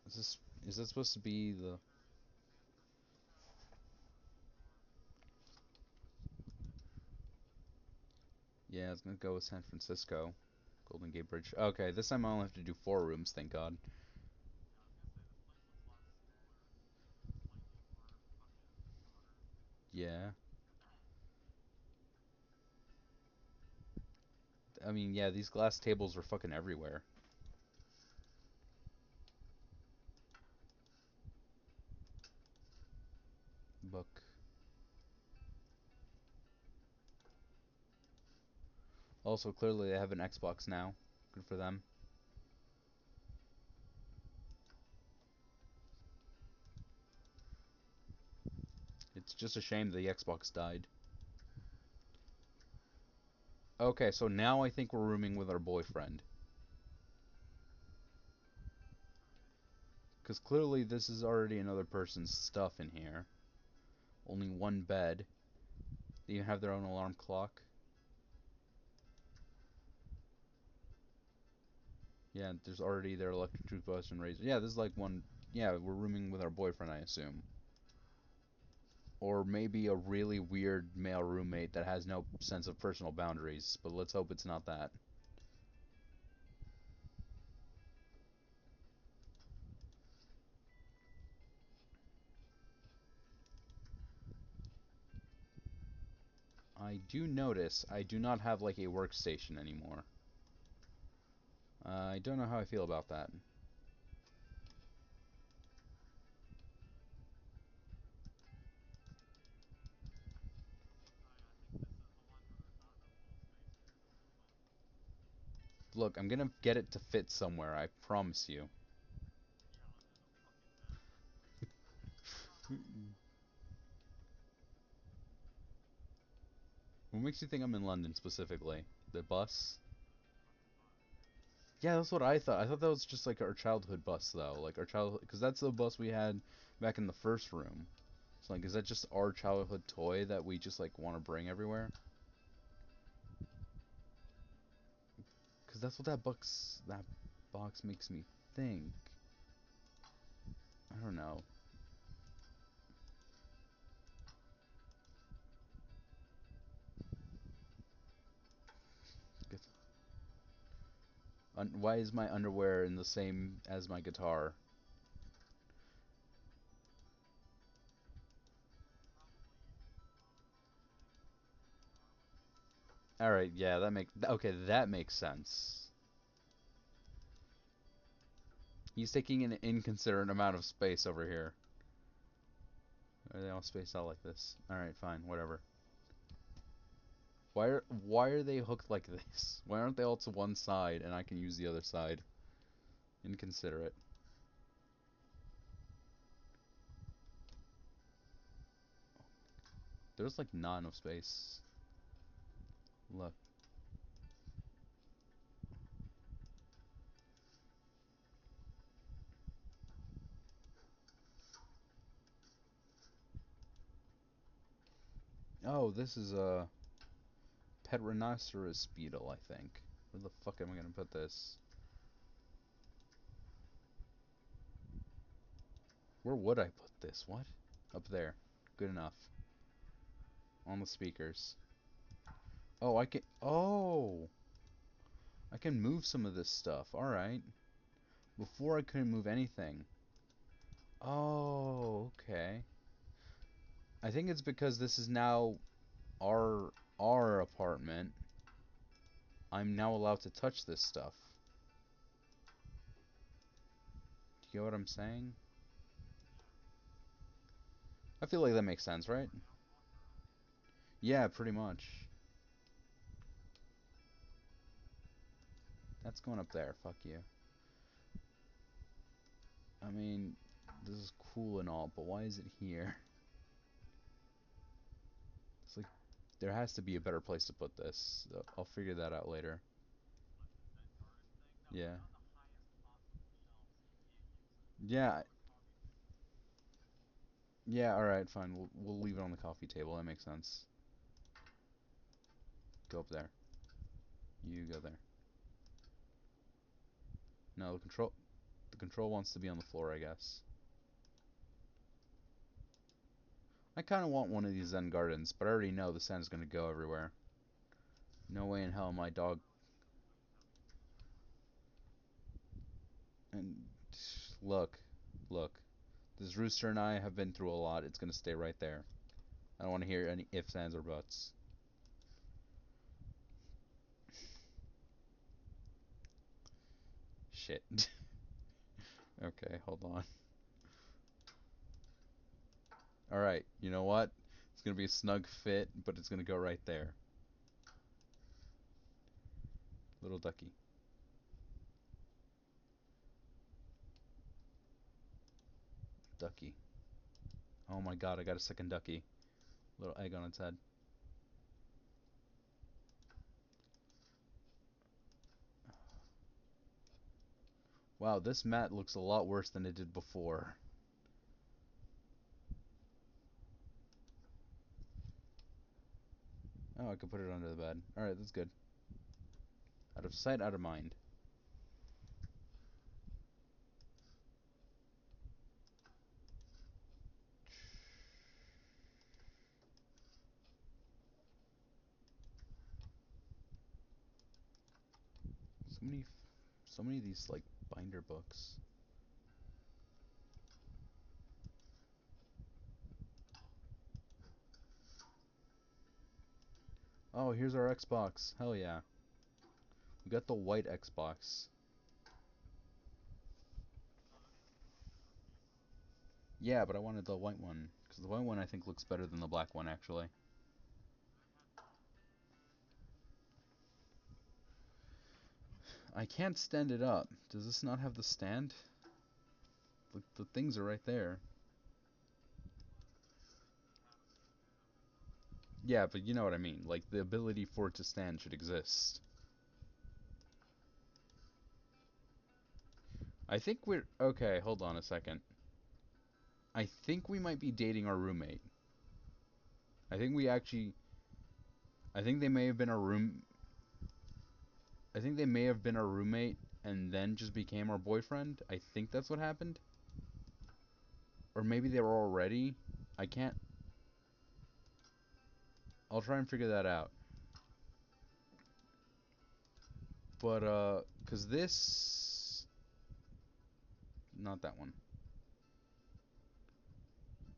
Is this is this supposed to be the? Yeah, it's gonna go with San Francisco. Golden Gate Bridge. Okay, this time I only have to do 4 rooms, thank God. Yeah. I mean, yeah, these glass tables are fucking everywhere. Book. Also, clearly they have an Xbox now. Good for them. It's just a shame the Xbox died. Okay, so now I think we're rooming with our boyfriend. Because clearly this is already another person's stuff in here. Only one bed. They even have their own alarm clock. Yeah, there's already their electric toothbrush and razor. Yeah, this is like one. Yeah, we're rooming with our boyfriend, I assume. Or maybe a really weird male roommate that has no sense of personal boundaries. But let's hope it's not that. I do notice I do not have like a workstation anymore. I don't know how I feel about that. Look, I'm gonna get it to fit somewhere, I promise you. What makes you think I'm in London specifically? The bus? Yeah, that's what I thought. I thought that was just like our childhood bus though, like our childhood, because that's the bus we had back in the first room. So like, is that just our childhood toy that we just like want to bring everywhere? Because that's what that box makes me think. I don't know. Why is my underwear in the same as my guitar? All right, yeah, that makes sense. He's taking an inconsiderate amount of space over here. Are they all spaced out like this? All right, fine, whatever. Why are they hooked like this? Why aren't they all to one side and I can use the other side? Inconsiderate. There's like not enough space. Look. Oh, this is a pet rhinoceros beetle, I think. Where the fuck am I gonna put this? Where would I put this? What? Up there. Good enough. On the speakers. Oh, I can. Oh! I can move some of this stuff. Alright. Before I couldn't move anything. Oh, okay. I think it's because this is now our apartment. I'm now allowed to touch this stuff. Do you get what I'm saying? I feel like that makes sense, right? Yeah, pretty much. That's going up there. Fuck you. I mean, this is cool and all, but why is it here? It's like, there has to be a better place to put this. I'll figure that out later. Yeah. Yeah. Yeah, alright, fine. We'll leave it on the coffee table. That makes sense. Go up there. You go there. No, the control wants to be on the floor, I guess. I kind of want one of these Zen gardens, but I already know the sand's going to go everywhere. No way in hell my dog... And look, look. This rooster and I have been through a lot. It's going to stay right there. I don't want to hear any ifs, ands, or buts. Shit. Okay, hold on. Alright, you know what? It's going to be a snug fit, but it's going to go right there. Little ducky. Ducky. Oh my god, I got a second ducky. Little egg on its head. Wow, this mat looks a lot worse than it did before. Oh, I could put it under the bed. Alright, that's good. Out of sight, out of mind. So many, so many of these, like, binder books. Oh, here's our Xbox. Hell yeah. We got the white Xbox. Yeah, but I wanted the white one. Because the white one I think looks better than the black one, actually. I can't stand it up. Does this not have the stand? The things are right there. Yeah, but you know what I mean. Like, the ability for it to stand should exist. I think we're... Okay, hold on a second. I think we might be dating our roommate. I think we actually... I think they may have been our room... I think they may have been our roommate and then just became our boyfriend. I think that's what happened. Or maybe they were already. I can't... I'll try and figure that out. But, because this... Not that one.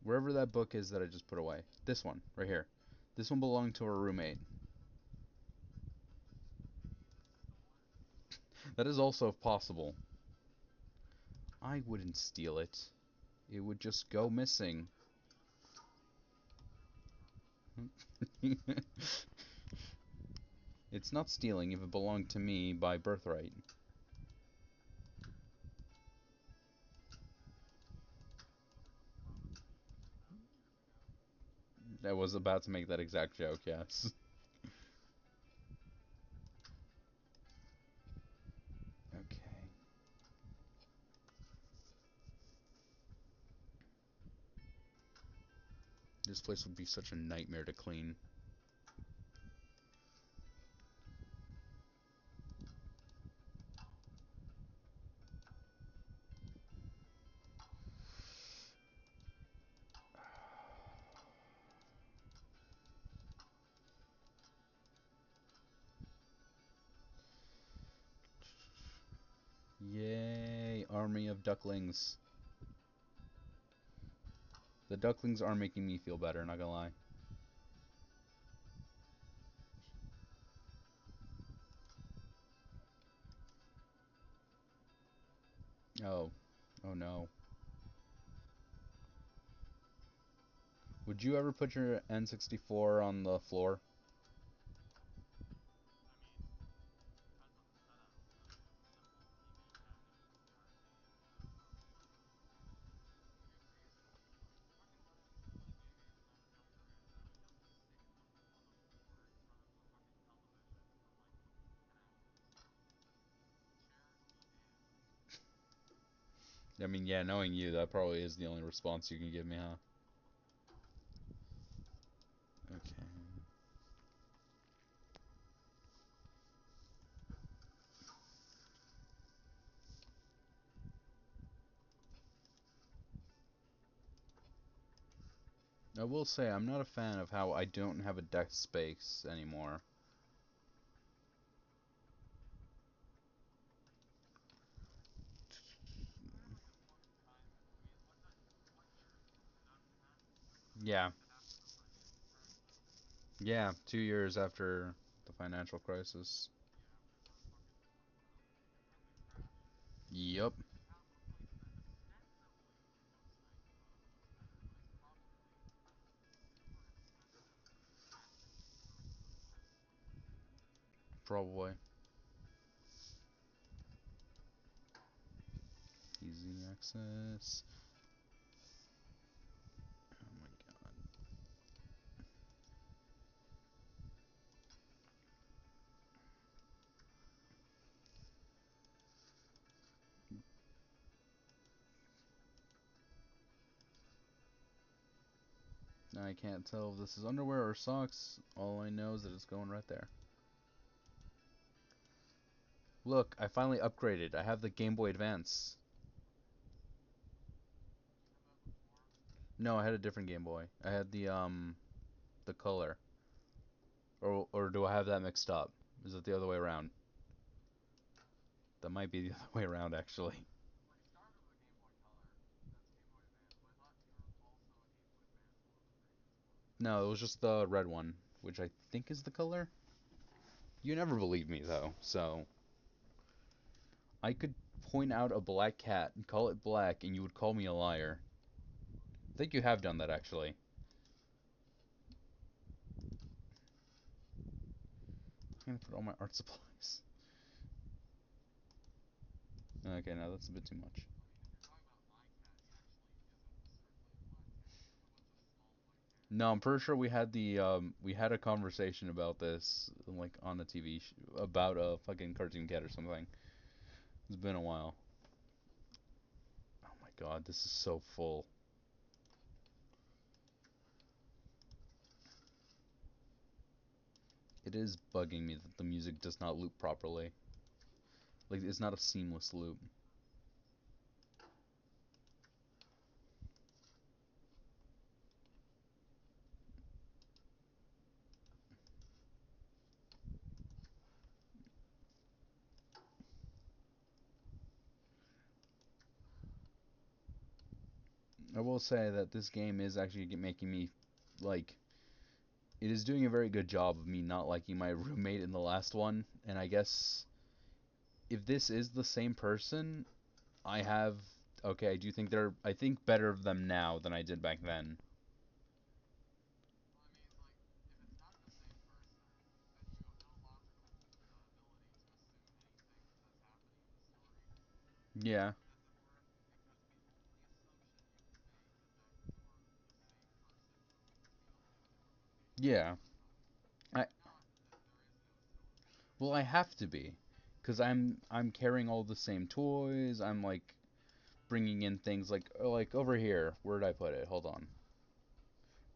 Wherever that book is that I just put away. This one, right here. This one belonged to our roommate. That is also possible. I wouldn't steal it. It would just go missing. It's not stealing if it belonged to me by birthright. I was about to make that exact joke, yes. Okay. This place would be such a nightmare to clean. Yay, army of ducklings. The ducklings are making me feel better, not gonna lie. Oh. Oh no. Would you ever put your N64 on the floor? I mean, yeah, knowing you, that probably is the only response you can give me, huh? Okay. I will say, I'm not a fan of how I don't have a deck space anymore. Yeah. Yeah, 2 years after the financial crisis. Yup. Probably. Easy access. Oh my god. I can't tell if this is underwear or socks. All I know is that it's going right there. Look, I finally upgraded. I have the Game Boy Advance. No, I had a different Game Boy. I had the color. Or do I have that mixed up? Is it the other way around? That might be the other way around actually. No, it was just the red one, which I think is the color. You never believe me though, so I could point out a black cat and call it black and you would call me a liar. I think you have done that actually. I'm gonna put all my art supplies. Okay, now that's a bit too much. No, I'm pretty sure we had a conversation about this like on a TV about a fucking cartoon cat or something. It's been a while. Oh my god, this is so full. It is bugging me that the music does not loop properly. Like it's not a seamless loop. I will say that this game is actually making me like it is doing a very good job of me not liking my roommate in the last one, and I guess if this is the same person, I have okay, I do think I think better of them now than I did back then. Yeah. Yeah. I well, I have to be cuz I'm carrying all the same toys. I'm like bringing in things like over here. Where did I put it? Hold on.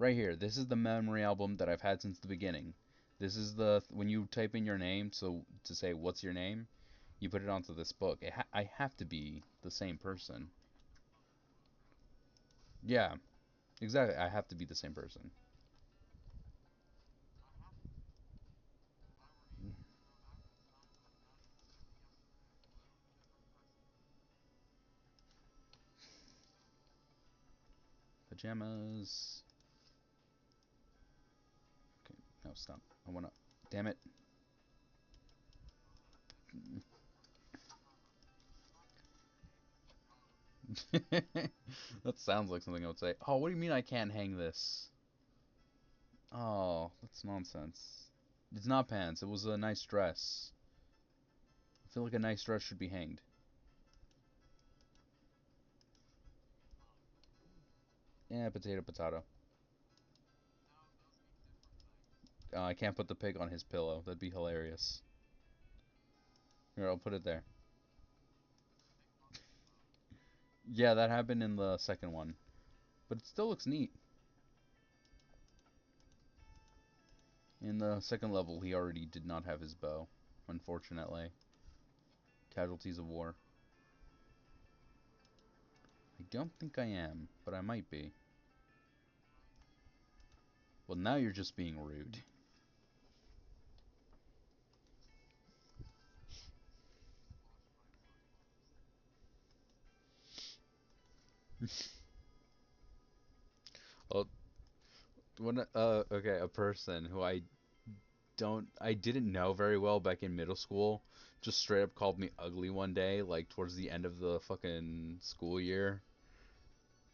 Right here. This is the memory album that I've had since the beginning. This is the when you type in your name, so to say what's your name, you put it onto this book. I have to be the same person. Yeah, exactly. I have to be the same person. Pajamas. Okay, no, stop. I wanna. Damn it. That sounds like something I would say. Oh, what do you mean I can't hang this? Oh, that's nonsense. It's not pants. It was a nice dress. I feel like a nice dress should be hanged. Yeah, potato, potato. I can't put the pig on his pillow. That'd be hilarious. Here, I'll put it there. Yeah, that happened in the second one, but it still looks neat. In the second level, he already did not have his bow, unfortunately. Casualties of war. I don't think I am, but I might be. Well, now you're just being rude. Well, okay, a person who I didn't know very well back in middle school, just straight up called me ugly one day, like towards the end of the fucking school year,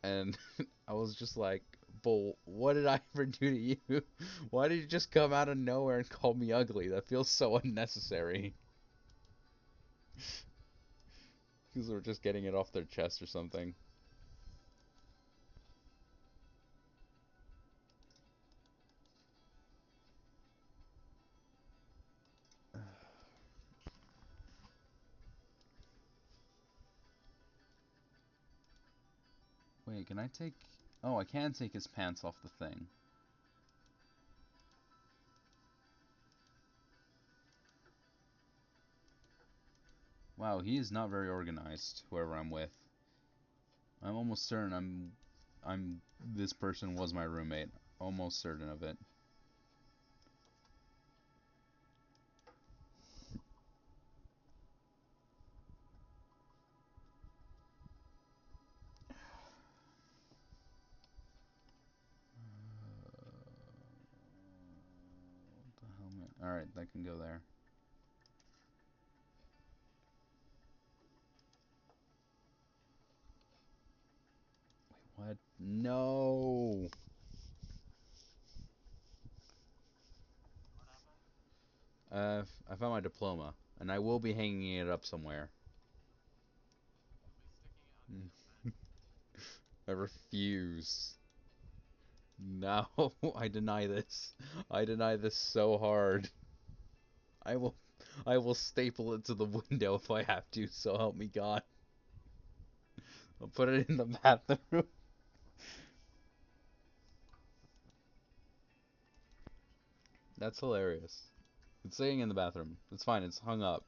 and I was just like, "Bull, what did I ever do to you? Why did you just come out of nowhere and call me ugly? That feels so unnecessary." Because we're just getting it off their chest or something. Wait, can I take? Oh, I can take his pants off the thing. Wow, he is not very organized. Whoever I'm with, I'm almost certain I'm this person was my roommate. Almost certain of it. The helmet. All right, that can go there. What? No. I found my diploma, and I will be hanging it up somewhere. I refuse. No, I deny this. I deny this so hard. I will, I will staple it to the window if I have to. So help me God. I'll put it in the bathroom. That's hilarious. It's staying in the bathroom. It's fine. It's hung up.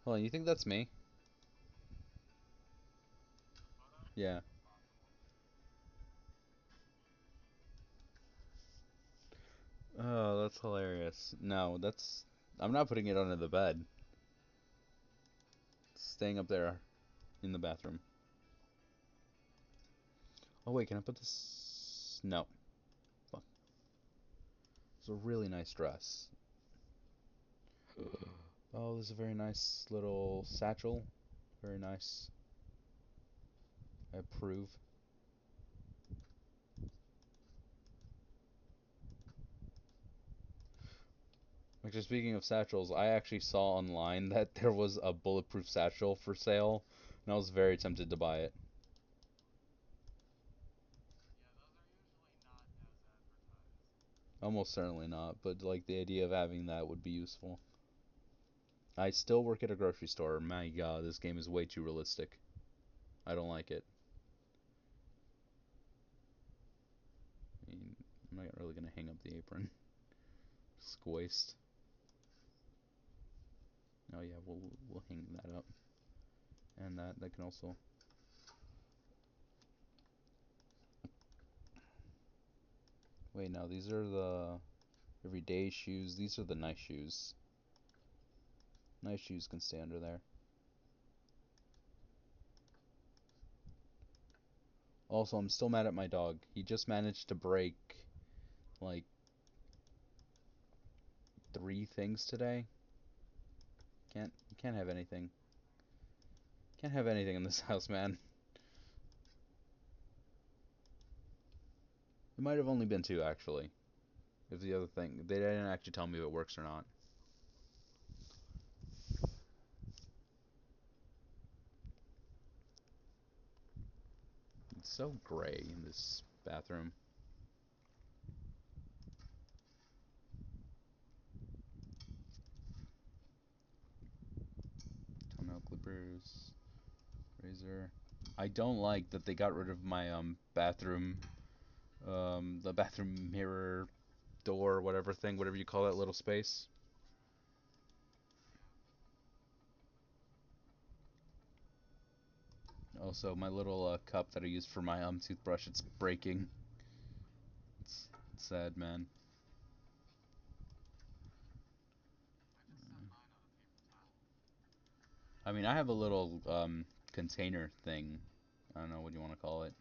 Hold on. You think that's me? Yeah. Oh, that's hilarious. No, that's. I'm not putting it under the bed. It's staying up there in the bathroom. Oh wait, can I put this? No. Fuck. It's a really nice dress. Oh, this is a very nice little satchel. Very nice. I approve. Actually, speaking of satchels, I actually saw online that there was a bulletproof satchel for sale, and I was very tempted to buy it. Almost certainly not, but like the idea of having that would be useful. I still work at a grocery store. My God, this game is way too realistic. I don't like it. I'm not really gonna hang up the apron. Squoist. Oh yeah, we'll hang that up. And that can also. Wait, no, these are the everyday shoes. These are the nice shoes. Nice shoes can stay under there. Also, I'm still mad at my dog. He just managed to break like 3 things today. Can't have anything. Can't have anything in this house, man. It might have only been 2 actually. If the other thing, they didn't actually tell me if it works or not. It's so gray in this bathroom. Toenail clippers, razor. I don't like that they got rid of my bathroom, the bathroom mirror door, whatever thing, whatever you call that little space. Also, my little cup that I use for my toothbrush, it's breaking. It's sad, man. I mean, I have a little container thing. I don't know what you want to call it.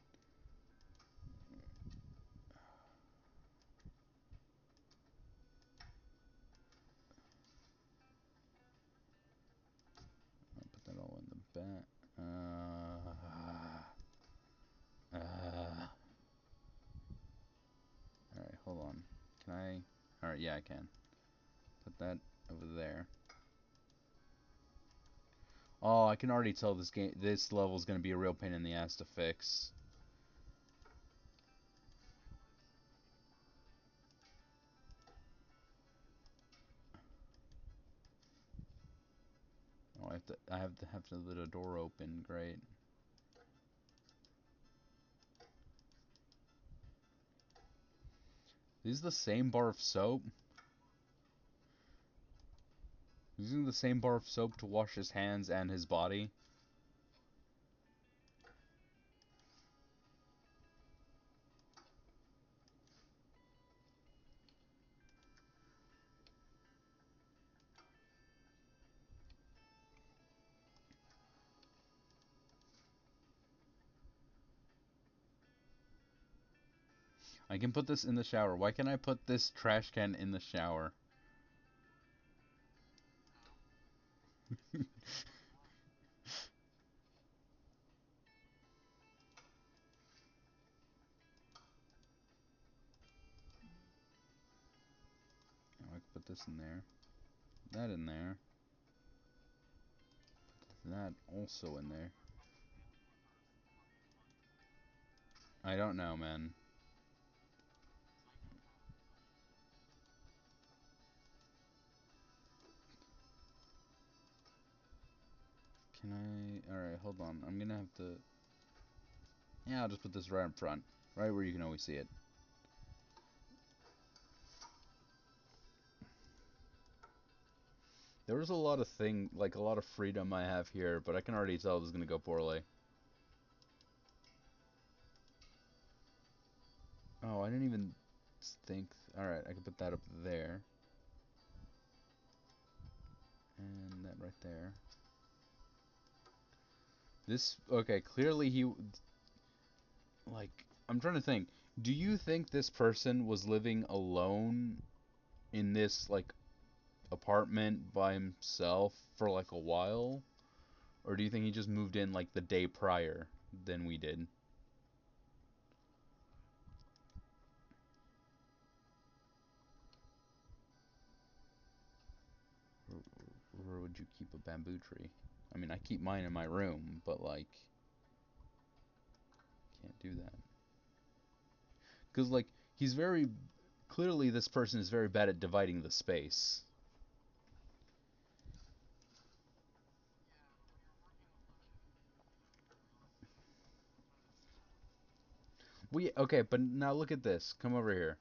I'll put that all in the back. All right, hold on. Can I? All right, yeah, I can. Put that over there. Oh, I can already tell this level is gonna be a real pain in the ass to fix. Oh, I have to let a door open. Great. Is the same bar of soap? Using the same bar of soap to wash his hands and his body. I can put this in the shower. Why can't I put this trash can in the shower? Oh, I can put this in there. That in there. That also in there. I don't know, man. Can I? Alright, hold on. I'm gonna have to. Yeah, I'll just put this right in front. Right where you can always see it. There was a lot of like a lot of freedom I have here, but I can already tell this is gonna go poorly. Oh, I didn't even think. Alright, I can put that up there. And that right there. This, okay, clearly like, I'm trying to think. Do you think this person was living alone in this, like, apartment by himself for, like, a while? Or do you think he just moved in, like, the day prior than we did? Where would you keep a bamboo tree? I mean, I keep mine in my room, but, like, can't do that. Because, like, he's very. Clearly, this person is very bad at dividing the space. Okay, but now look at this. Come over here.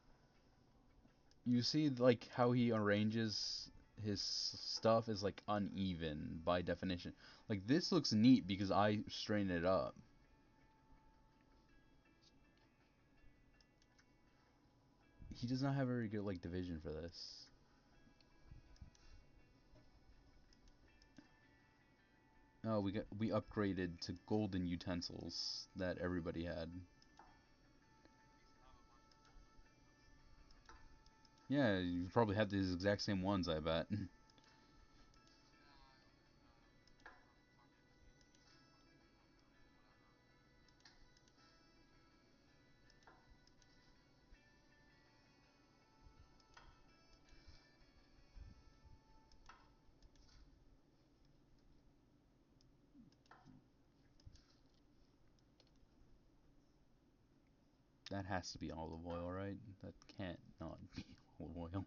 You see, like how he arranges his stuff is like uneven by definition. Like this looks neat because I straighten it up. He does not have very good like division for this. Oh, we upgraded to golden utensils that everybody had. Yeah, you probably had these exact same ones, I bet. That has to be olive oil, right? That can't not be olive oil.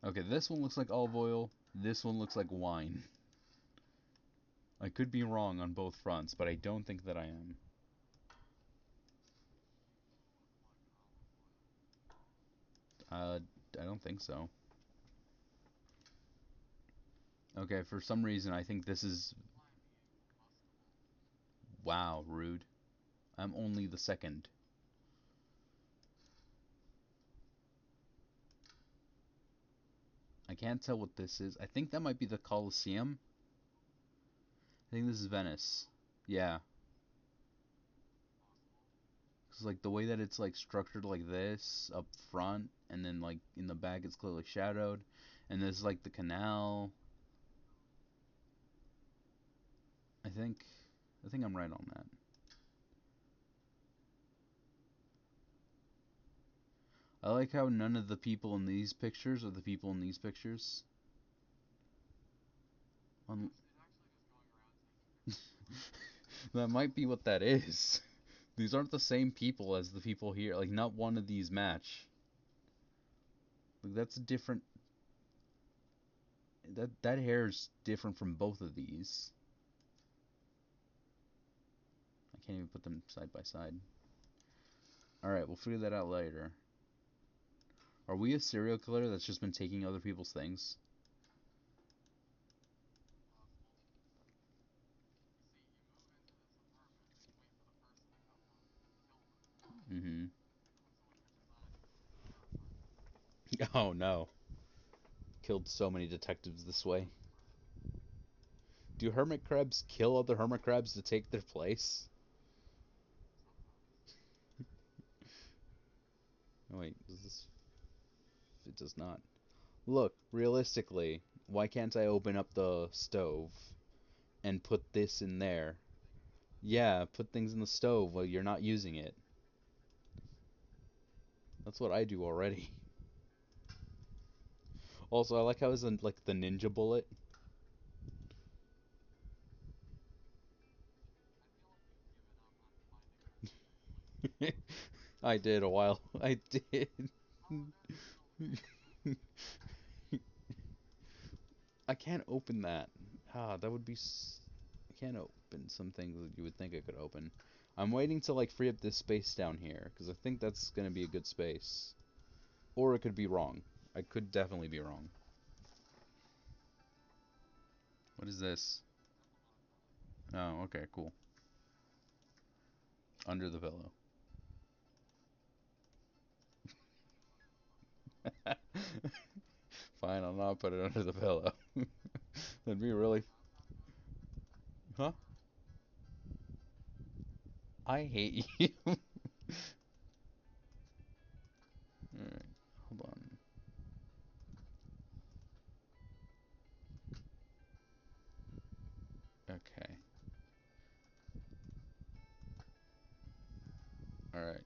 Okay, this one looks like olive oil. This one looks like wine. I could be wrong on both fronts, but I don't think that I am. I don't think so. Okay, for some reason I think this is... Wow, rude. I'm only the second. I can't tell what this is. I think that might be the Colosseum. I think this is Venice. Yeah. Cause like the way that it's like structured like this up front, and then like in the back it's clearly shadowed, and this is like the canal. I think, I think I'm right on that. I like how none of the people in these pictures are the people in these pictures. Un- that might be what that is. These aren't the same people as the people here. Like not one of these match. Like that's a different. That hair is different from both of these. I can't even put them side by side. All right, we'll figure that out later. Are we a serial killer that's just been taking other people's things? Mm-hmm. Oh no. Killed so many detectives this way. Do hermit crabs kill other hermit crabs to take their place? Oh, wait, does this... It does not. Look, realistically, why can't I open up the stove and put this in there? Yeah, put things in the stove while you're not using it. That's what I do already. Also, I like how it's like the ninja bullet. I did a while. I did. I can't open that. Ah, that would be. I can't open some things that you would think I could open. I'm waiting to like free up this space down here because I think that's gonna be a good space. Or it could be wrong. I could definitely be wrong. What is this? Oh, okay, cool. Under the pillow. Fine, I'll not put it under the pillow. That'd be really. Huh? I hate you. Alright, hold on. Okay. Alright.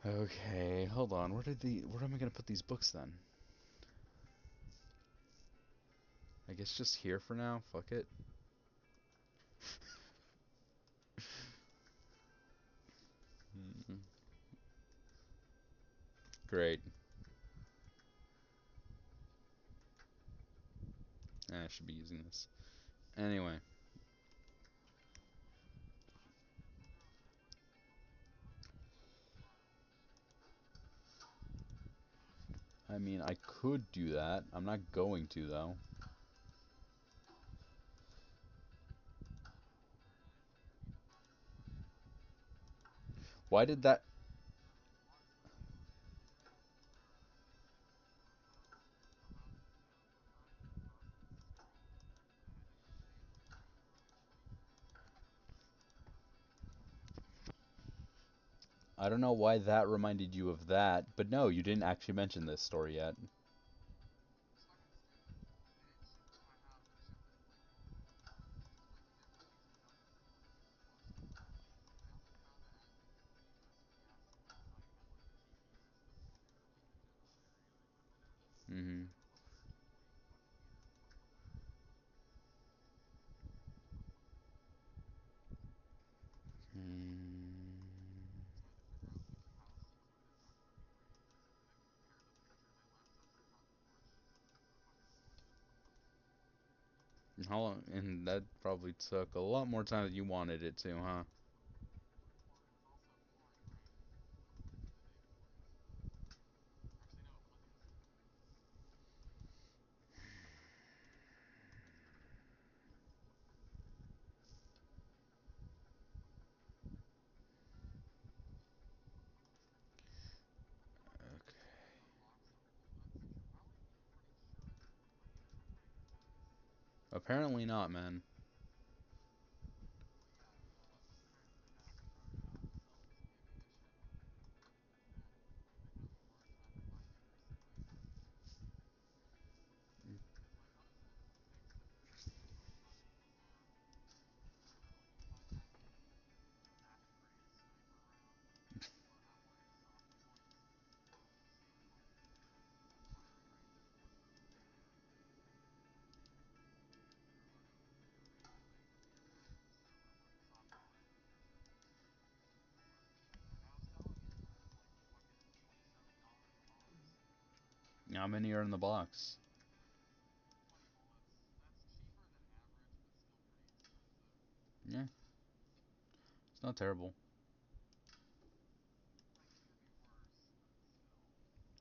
Okay, hold on. Where am I gonna put these books then? I guess just here for now. Fuck it. Mm, great. I should be using this. Anyway. I mean, I could do that. I'm not going to, though. Why did that... I don't know why that reminded you of that, but no, you didn't actually mention this story yet. Mm-hmm. Mm. How long? And that probably took a lot more time than you wanted it to, huh? Okay. Apparently not, man. How many are in the box? Yeah, it's not terrible.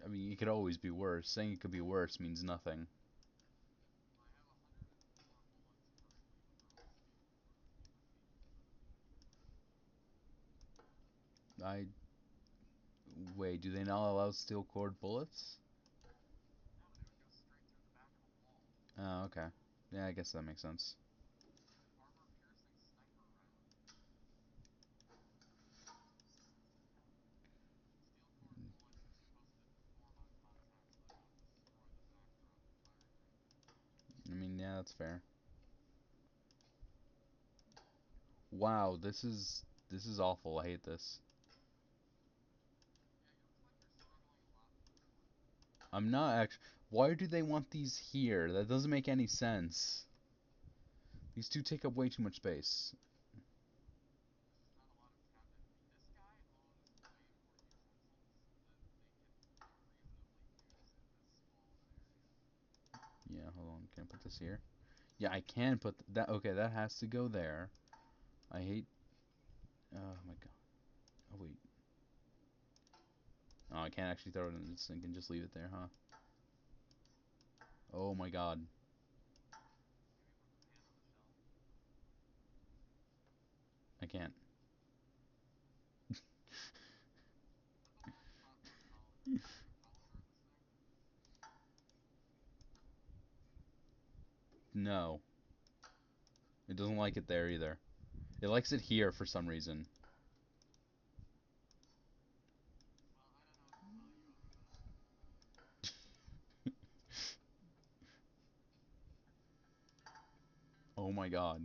I mean, it could always be worse. Saying it could be worse means nothing. I Wait, do they not allow steel cord bullets? Oh, okay. Yeah, I guess that makes sense. I mean, yeah, that's fair. Wow, this is awful. I hate this. I'm not actually. Why do they want these here? That doesn't make any sense. These two take up way too much space. Yeah, hold on. Can I put this here? Yeah, I can put that. Okay, that has to go there. I hate. Oh my god. Oh wait. Oh, I can't actually throw it in the sink and just leave it there, huh? Oh my god. I can't. No, it doesn't like it there either. It likes it here for some reason. Oh my god.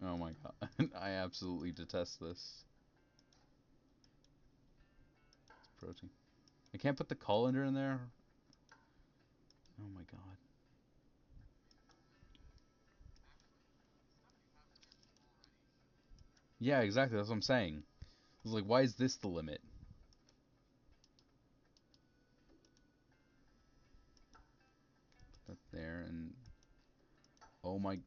Oh my god. I absolutely detest this. It's protein. I can't put the colander in there. Oh my god. Yeah, exactly. That's what I'm saying. It's like, why is this the limit? Put that there and oh my.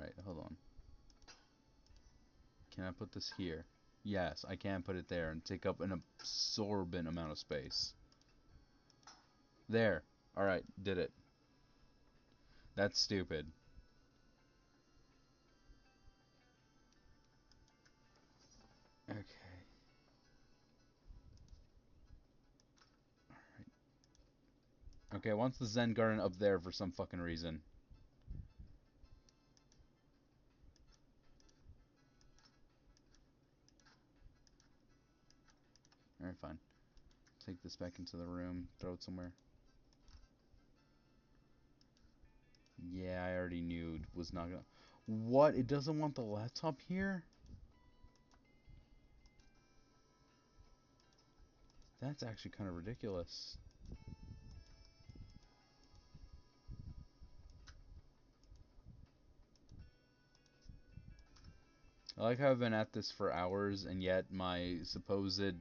Alright, hold on. Can I put this here? Yes, I can put it there and take up an absorbent amount of space. There. Alright, did it. That's stupid. Okay. Okay, I want the Zen garden up there for some fucking reason. Alright, fine. Take this back into the room, throw it somewhere. Yeah, I already knew it was not gonna... What? It doesn't want the laptop here? That's actually kind of ridiculous. I like how I've been at this for hours, and yet my supposed,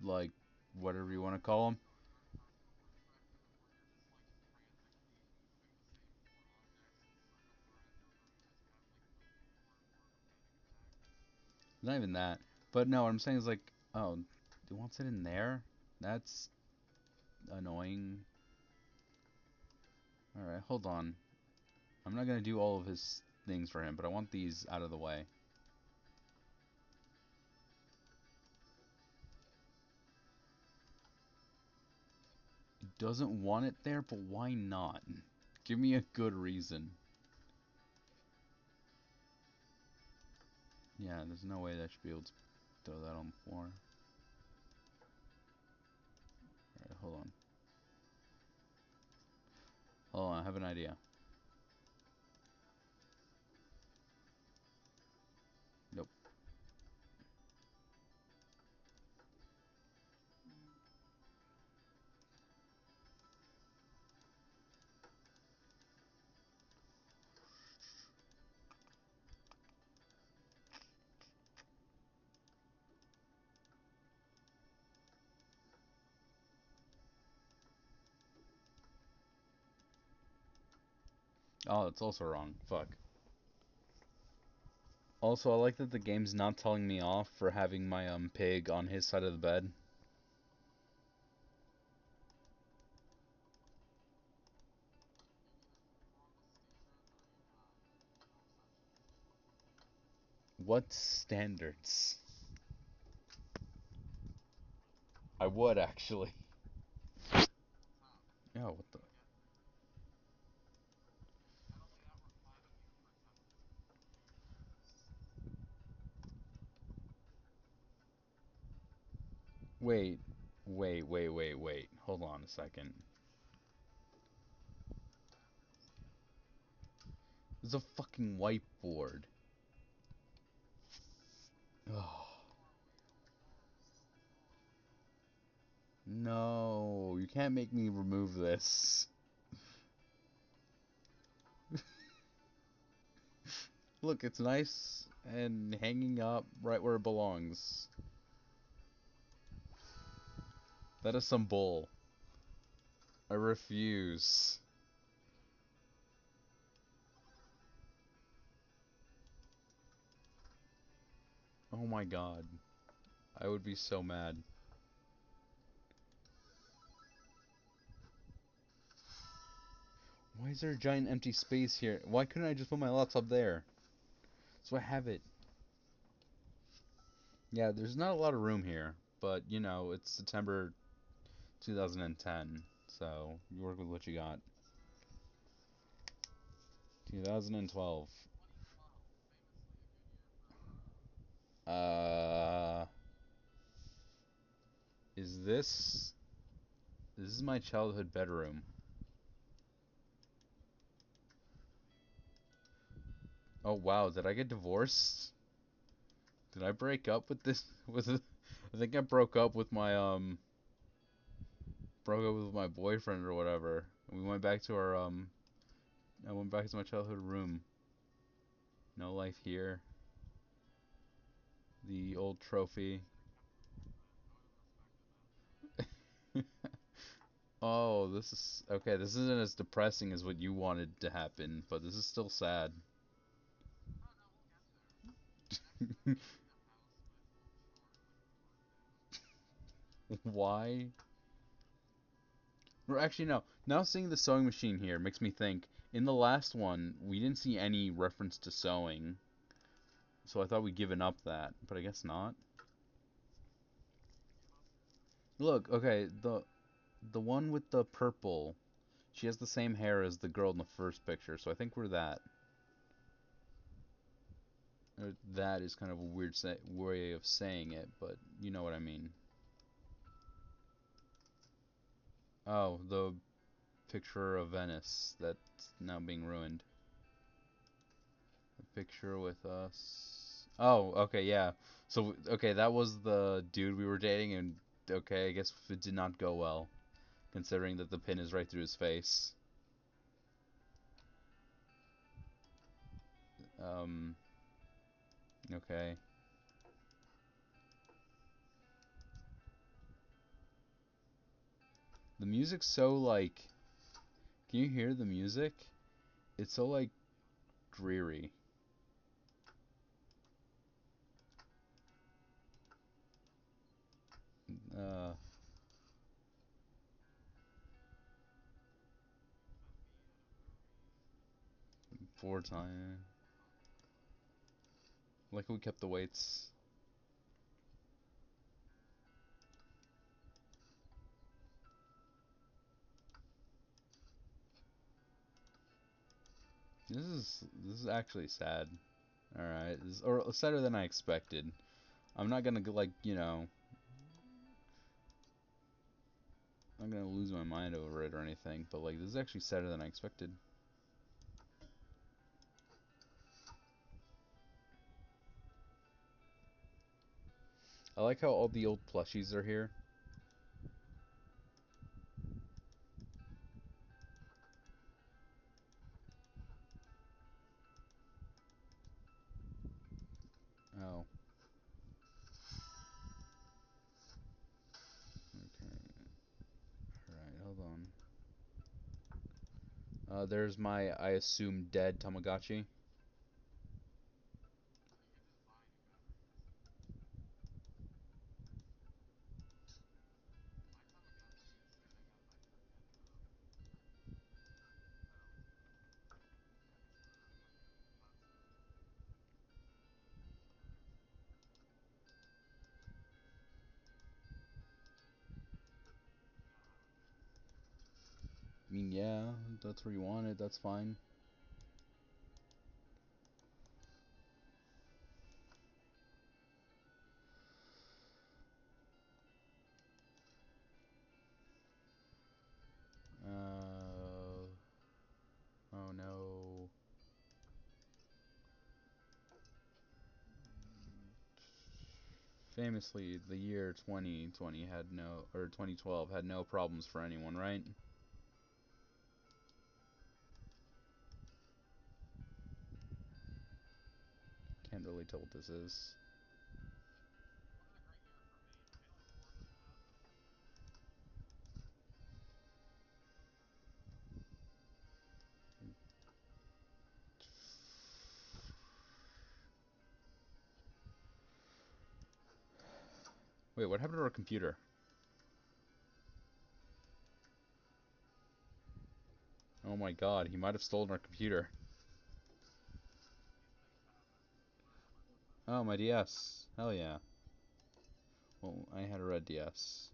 like, whatever you want to call them. Not even that. But no, what I'm saying is like, oh, it wants it in there? That's annoying. Alright, hold on. I'm not gonna do all of his things for him, but I want these out of the way. It doesn't want it there, but why not? Give me a good reason. Yeah, there's no way that I should be able to throw that on the floor. Alright, hold on. Hold on, I have an idea. Nope. Oh, it's also wrong. Fuck. Also, I like that the game's not telling me off for having my pig on his side of the bed. What standards? I would actually. Oh, what the? Wait, wait. Hold on a second. There's a fucking whiteboard. Oh, no, you can't make me remove this. Look, it's nice and hanging up right where it belongs. That is some bull. I refuse. Oh my god. I would be so mad. Why is there a giant empty space here? Why couldn't I just put my laptop there? So I have it. Yeah, there's not a lot of room here, but you know, it's September 2010, so you work with what you got. 2012. Uh, is this... This is my childhood bedroom. Oh wow, did I get divorced? Did I break up with this? I think I broke up with my boyfriend or whatever. And we went back to our I went back to my childhood room. No life here. The old trophy. Oh, this is okay. This isn't as depressing as what you wanted to happen, but this is still sad. Why? Or actually, no. Now seeing the sewing machine here makes me think. In the last one, we didn't see any reference to sewing, so I thought we'd given up that, but I guess not. Look, okay, the one with the purple, she has the same hair as the girl in the first picture, so I think we're that. That is kind of a weird way of saying it, but you know what I mean. Oh, the picture of Venice that's now being ruined. The picture with us. Oh, okay, yeah. So, okay, that was the dude we were dating, and okay, I guess it did not go well, considering that the pin is right through his face. Um, okay. The music's so, like. Can you hear the music? It's so, like, dreary. 4 times. Like we kept the weights. This is actually sad. All right, or sadder than I expected. I'm not gonna like I'm not gonna lose my mind over it or anything, but like this is actually sadder than I expected. I like how all the old plushies are here. Oh, okay. All right, hold on. There's my, I assume, dead Tamagotchi. I mean, yeah, that's where you want it. That's fine. Oh no. Famously, the year 2020 had no, or 2012 had no problems for anyone, right? Can't really tell what this is. Wait, what happened to our computer? Oh my god, he might have stolen our computer. Oh, my DS. Hell yeah. Well, I had a red DS.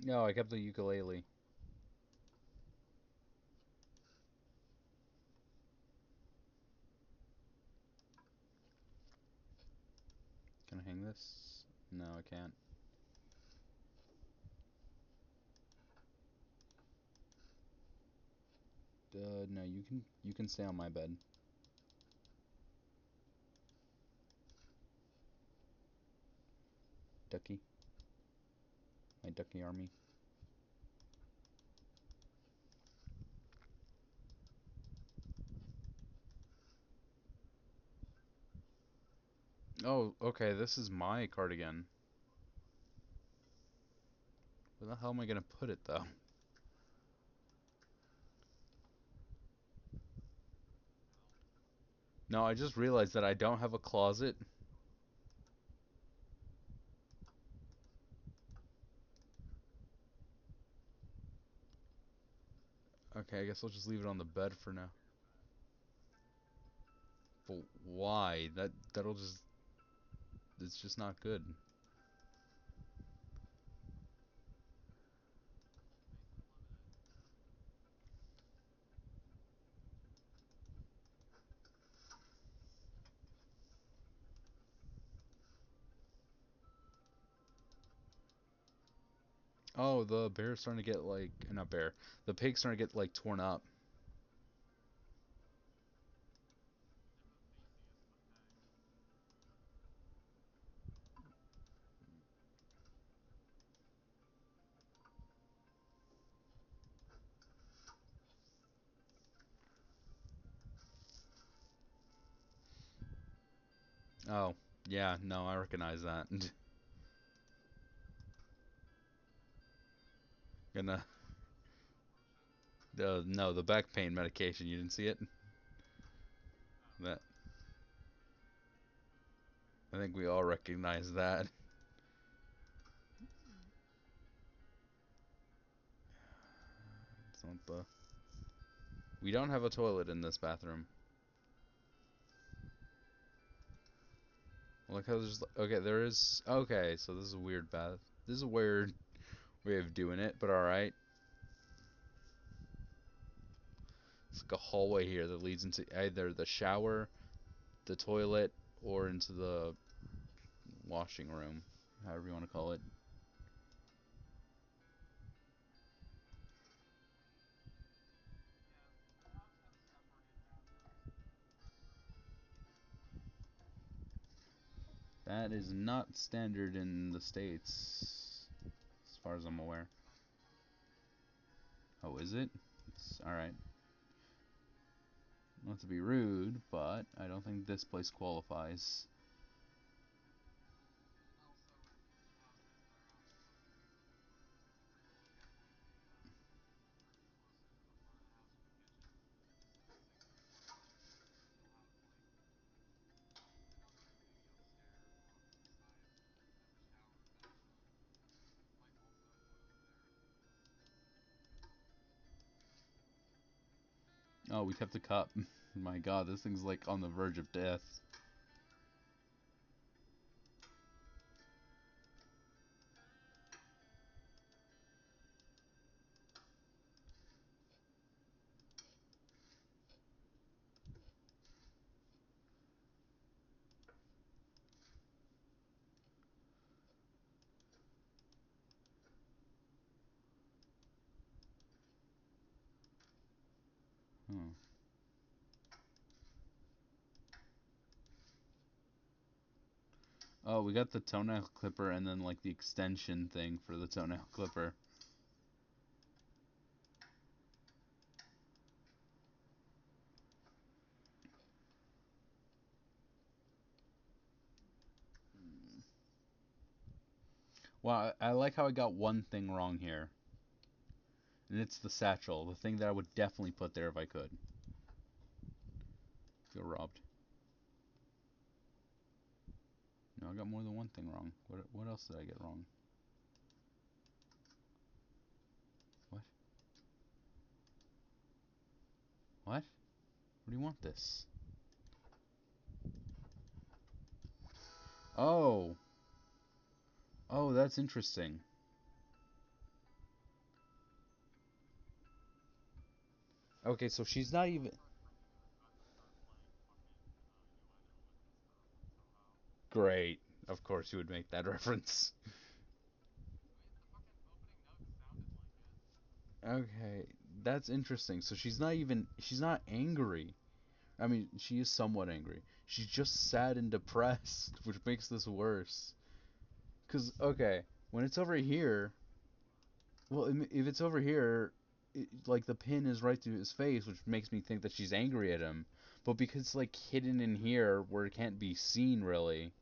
No, I kept the ukulele. Can I hang this? No, I can't. No, you can stay on my bed. Ducky. My ducky army. Oh, okay, this is my cardigan. Where the hell am I gonna put it, though? No, I just realized that I don't have a closet. Okay, I guess I'll just leave it on the bed for now. But why? That'll just... It's just not good. Oh, the bear's starting to get, like... Not bear. The pig's starting to get, like, torn up. Oh, yeah, no, I recognize that. Gonna... no, the back pain medication, you didn't see it? That... I think we all recognize that. It's not the... We don't have a toilet in this bathroom. Look how there's... Okay, there is... Okay, so this is a weird bath. This is a weird way of doing it, but alright. It's like a hallway here that leads into either the shower, the toilet, or into the washing room, however you want to call it. That is not standard in the States, as far as I'm aware. Oh, is it? It's alright. Not to be rude, but I don't think this place qualifies. Oh, we kept the cup. My god, this thing's like on the verge of death. Hmm. Oh, we got the toenail clipper and then like the extension thing for the toenail clipper. Well, I like how I got one thing wrong here. And it's the satchel, the thing that I would definitely put there if I could. Feel robbed. No, I got more than one thing wrong. What else did I get wrong? What? What? Where do you want this? Oh. Oh, that's interesting. Okay, so she's not even... Great. Of course you would make that reference. Okay, that's interesting. So she's not even... She's not angry. I mean, she is somewhat angry. She's just sad and depressed, which makes this worse. Because, okay, when it's over here, Well, if it's over here, like the pin is right through his face, which makes me think that she's angry at him. But because it's like hidden in here where it can't be seen really,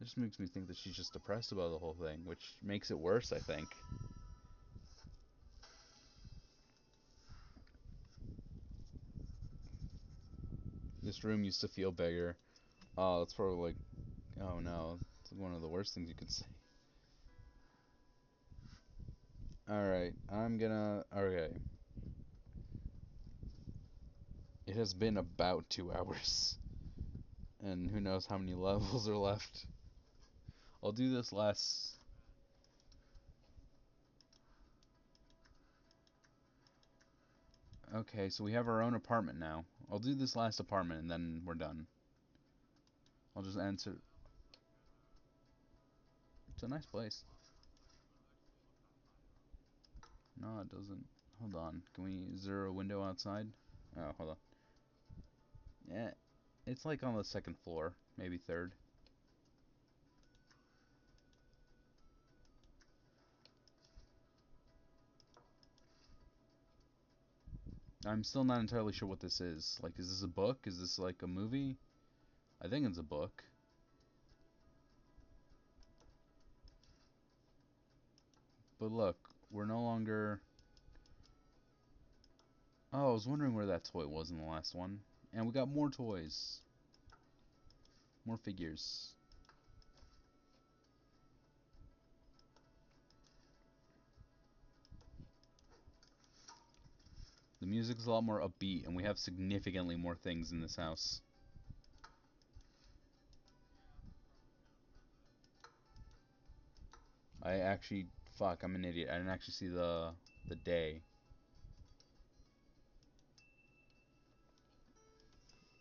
it just makes me think that she's just depressed about the whole thing, which makes it worse, I think. This room used to feel bigger. Oh, that's probably like, oh no, it's one of the worst things you could say. Alright, Okay. It has been about 2 hours. And who knows how many levels are left. I'll do this last. Okay, so we have our own apartment now. I'll do this last apartment and then we're done. I'll just answer. It's a nice place. No, it doesn't. Hold on. Can we. Is there a window outside? Oh, hold on. Yeah, it's like on the second floor, maybe third. I'm still not entirely sure what this is. Like, is this a book? Is this like a movie? I think it's a book. But look, we're no longer. Oh, I was wondering where that toy was in the last one. And we got more toys. More figures. The music's a lot more upbeat, and we have significantly more things in this house. I actually, fuck, I'm an idiot. I didn't actually see the day.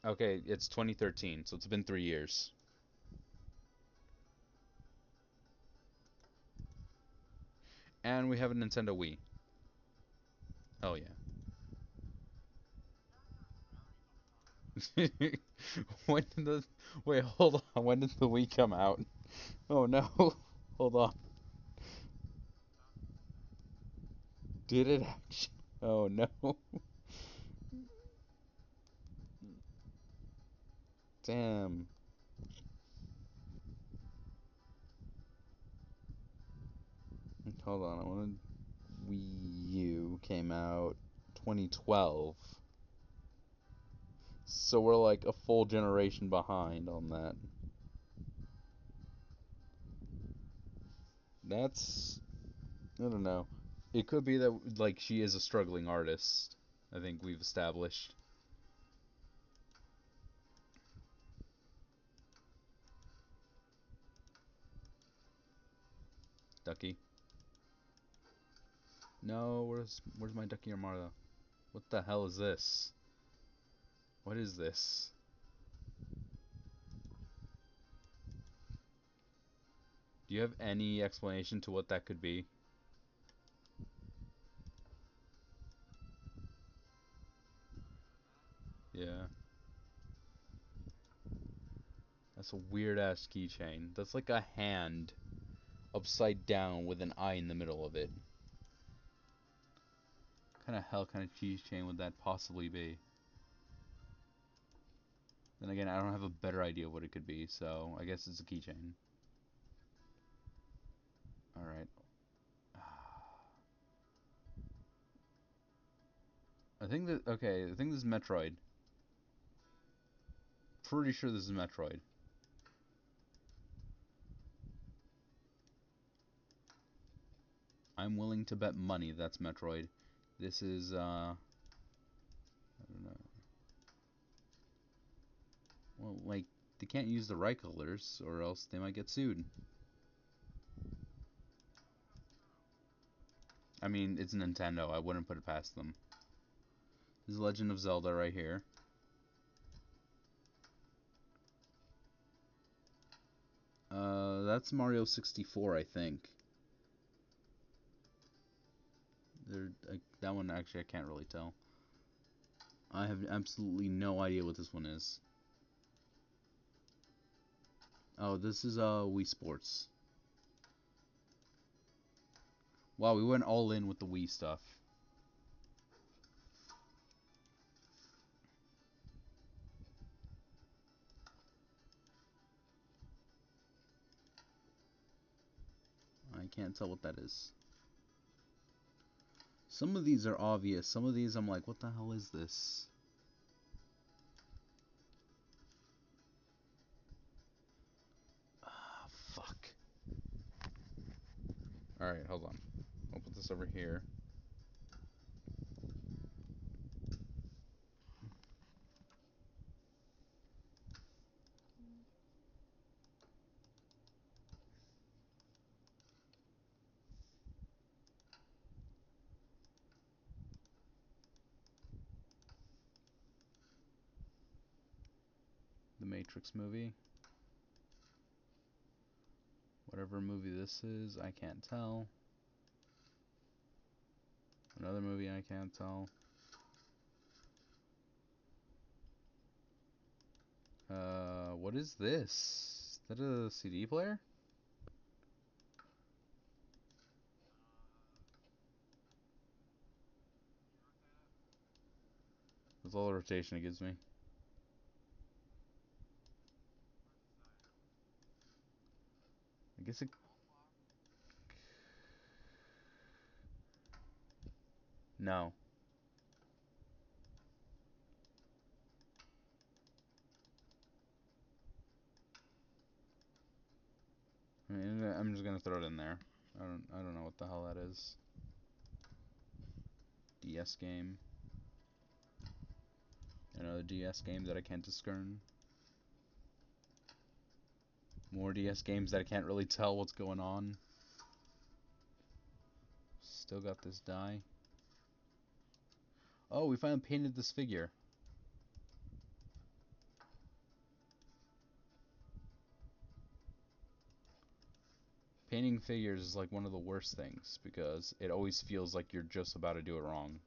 Okay, it's 2013, so it's been 3 years. And we have a Nintendo Wii. Oh yeah. When did the wait? Hold on. When did the Wii come out? Oh no. Hold on. Did it actually? Oh no. Damn. Hold on. I wanted Wii U came out 2012. So we're like a full generation behind on that. That's I don't know. It could be that like she is a struggling artist. I think we've established. Ducky. No, where's my Ducky Armada? What the hell is this? What is this? Do you have any explanation to what that could be? Yeah. That's a weird ass keychain. That's like a hand upside down with an eye in the middle of it. What kind of hell kind of keychain would that possibly be? Then again, I don't have a better idea of what it could be, so I guess it's a keychain. Alright. I think this is Metroid. Pretty sure this is Metroid. I'm willing to bet money that's Metroid. This is, I don't know. Well, like, they can't use the right colors or else they might get sued. I mean, it's Nintendo. I wouldn't put it past them. This is Legend of Zelda right here. That's Mario 64, I think. That one actually I can't really tell. I have absolutely no idea what this one is. Oh, this is Wii Sports. Wow, we went all in with the Wii stuff. I can't tell what that is. Some of these are obvious. Some of these I'm like, what the hell is this? Ah, fuck. Alright, hold on. I'll put this over here. The Matrix movie. Whatever movie this is, I can't tell. Another movie I can't tell. What is this? Is that a CD player? That's all the rotation it gives me. I guess it... No. I mean, I'm just gonna throw it in there. I don't know what the hell that is. DS game. Another DS game that I can't discern. More DS games that I can't really tell what's going on. Still got this die. Oh, we finally painted this figure. Painting figures is like one of the worst things because it always feels like you're just about to do it wrong.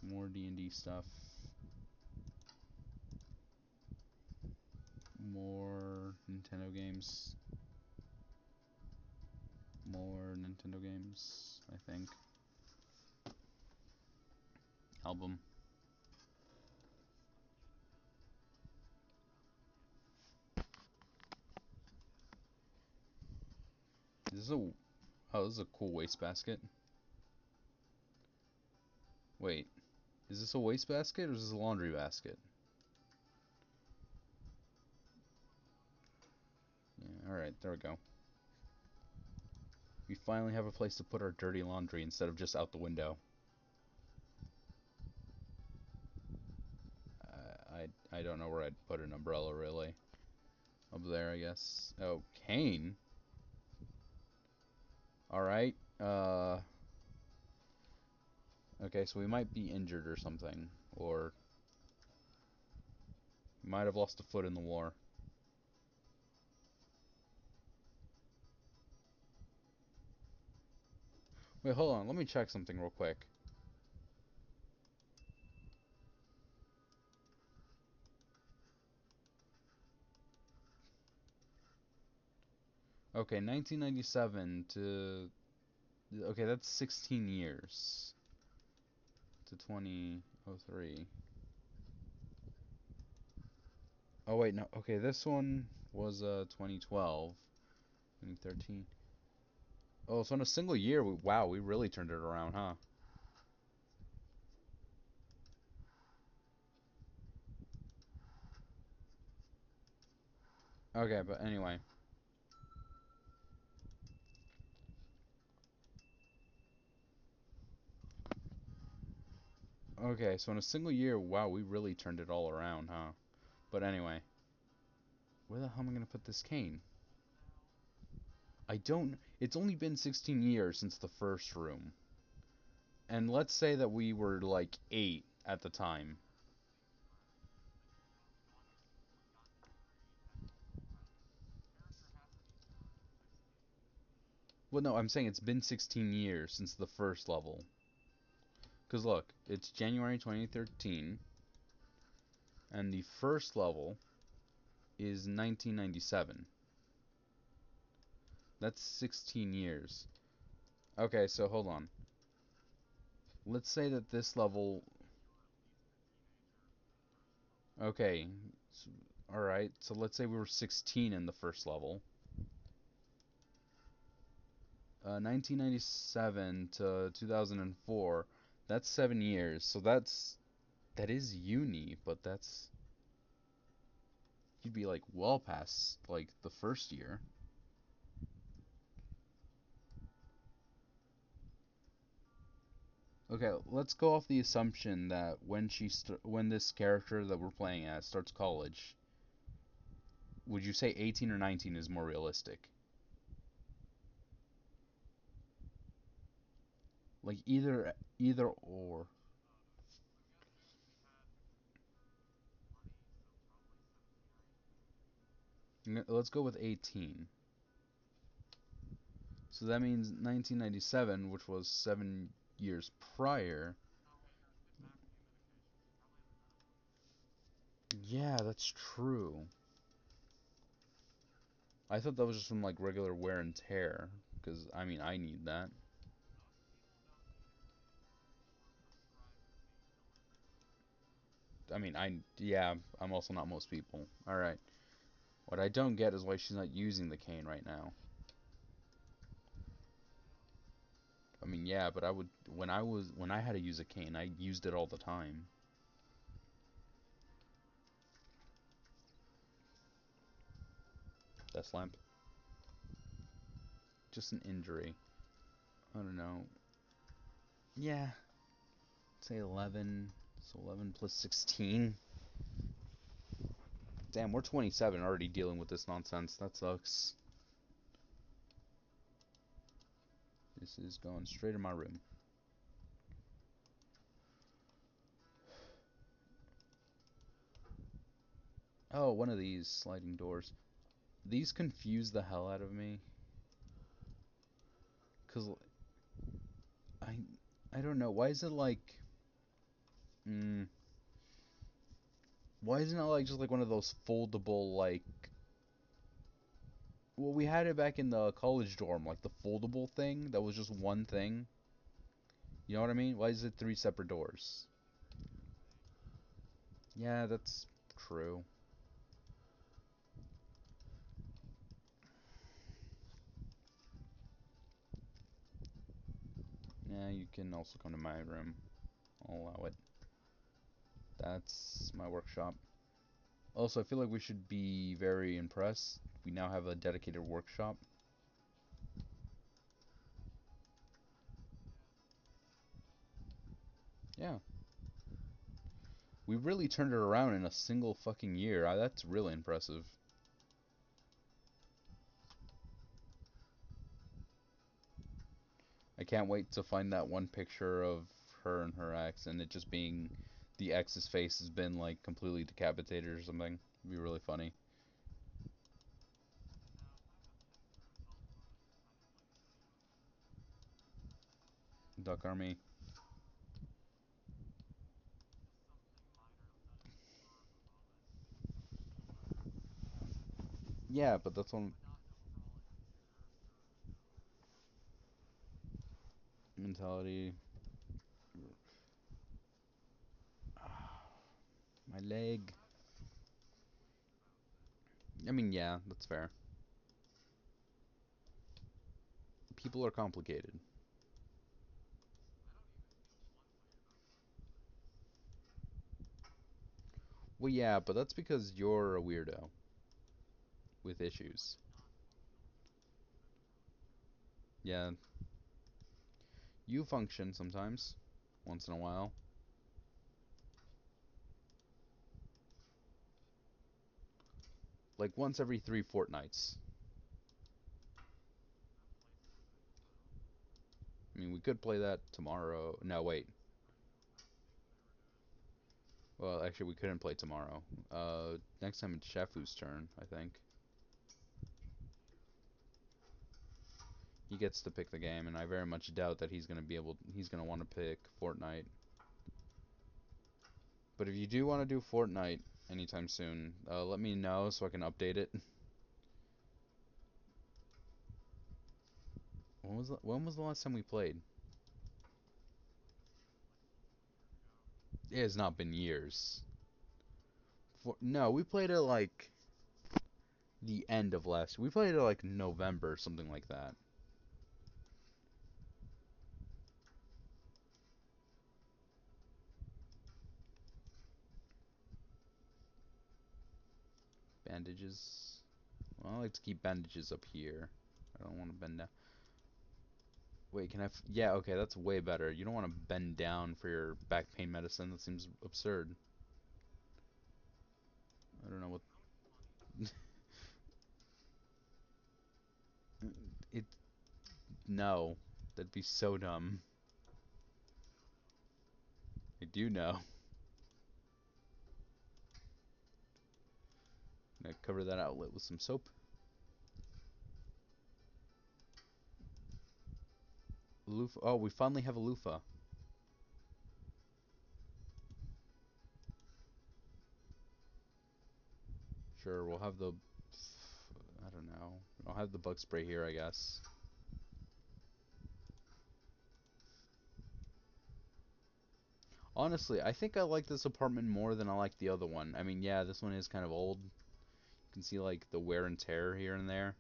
More D&D stuff. More Nintendo games. More Nintendo games, I think. Album. This is a... Oh, this is a cool wastebasket. Wait. Is this a wastebasket or is this a laundry basket? Yeah, alright, there we go. We finally have a place to put our dirty laundry instead of just out the window. I don't know where I'd put an umbrella, really. Up there, I guess. Oh, cane? Alright. Okay, so we might be injured or something. Or might have lost a foot in the war. Wait, hold on. Let me check something real quick. Okay, 1997 to... Okay, that's 16 years. To 2003. Oh, wait, no. Okay, this one was 2012. 2013. Oh, so in a single year, wow, we really turned it around, huh? Okay, but anyway. Okay, so in a single year, wow, we really turned it all around, huh? But anyway. Where the hell am I going to put this cane? I don't... It's only been 16 years since the first room. And let's say that we were like 8 at the time. Well, no, I'm saying it's been 16 years since the first level. Because look, it's January 2013. And the first level is 1997. That's 16 years. Okay, so hold on. Let's say that this level. Okay, so, alright, so let's say we were 16 in the first level. 1997 to 2004, that's 7 years. So that is uni, but that's you'd be like well past like the first year. Okay, let's go off the assumption that when this character that we're playing as starts college, would you say 18 or 19 is more realistic? Like either or. Let's go with 18. So that means 1997, which was 7 years prior. Yeah, that's true. I thought that was just from like regular wear and tear, because I mean I need that. I mean yeah, I'm also not most people. All right. What I don't get is why she's not using the cane right now. I mean, yeah, but I would when I had to use a cane, I used it all the time. Desk lamp. Just an injury. I don't know. Yeah, say 11. So 11 plus 16. Damn, we're 27 already dealing with this nonsense. That sucks. This is going straight in my room. Oh, one of these sliding doors. These confuse the hell out of me. Cause I I don't know. Why is it like mm, why isn't it like just like one of those foldable like well we had it back in the college dorm like the foldable thing that was just one thing. You know what I mean? Why is it three separate doors? Yeah, that's true. Yeah, you can also come to my room. I'll allow it. That's my workshop. Also, I feel like we should be very impressed. We now have a dedicated workshop. Yeah. We really turned it around in a single fucking year. That's really impressive. I can't wait to find that one picture of her and her ex and it just being the ex's face has been like completely decapitated or something. It'd be really funny. Duck Army. Yeah, but that's one mentality. My leg. I mean, yeah, that's fair. People are complicated. Well, yeah, but that's because you're a weirdo with issues. Yeah, you function sometimes, once in a while. Like once every 3 fortnights. I mean, we could play that tomorrow. No, wait. Well, actually, we couldn't play tomorrow. Next time it's Shefu's turn, I think. He gets to pick the game, and I very much doubt that he's gonna want to pick Fortnite. But if you do want to do Fortnite, anytime soon. Let me know so I can update it. When was the last time we played? It has not been years. No, we played it like the end of last. We played it like November, something like that. Bandages. Well, I like to keep bandages up here. I don't want to bend down. Wait, can I? Yeah, okay, that's way better. You don't want to bend down for your back pain medicine. That seems absurd. I don't know what. It. No, that'd be so dumb. I do know. I'm gonna cover that outlet with some soap. Loofah. Oh, we finally have a loofah. Sure, we'll have the. I don't know. I'll have the bug spray here, I guess. Honestly, I think I like this apartment more than I like the other one. I mean, yeah, this one is kind of old. You can see like the wear and tear here and there.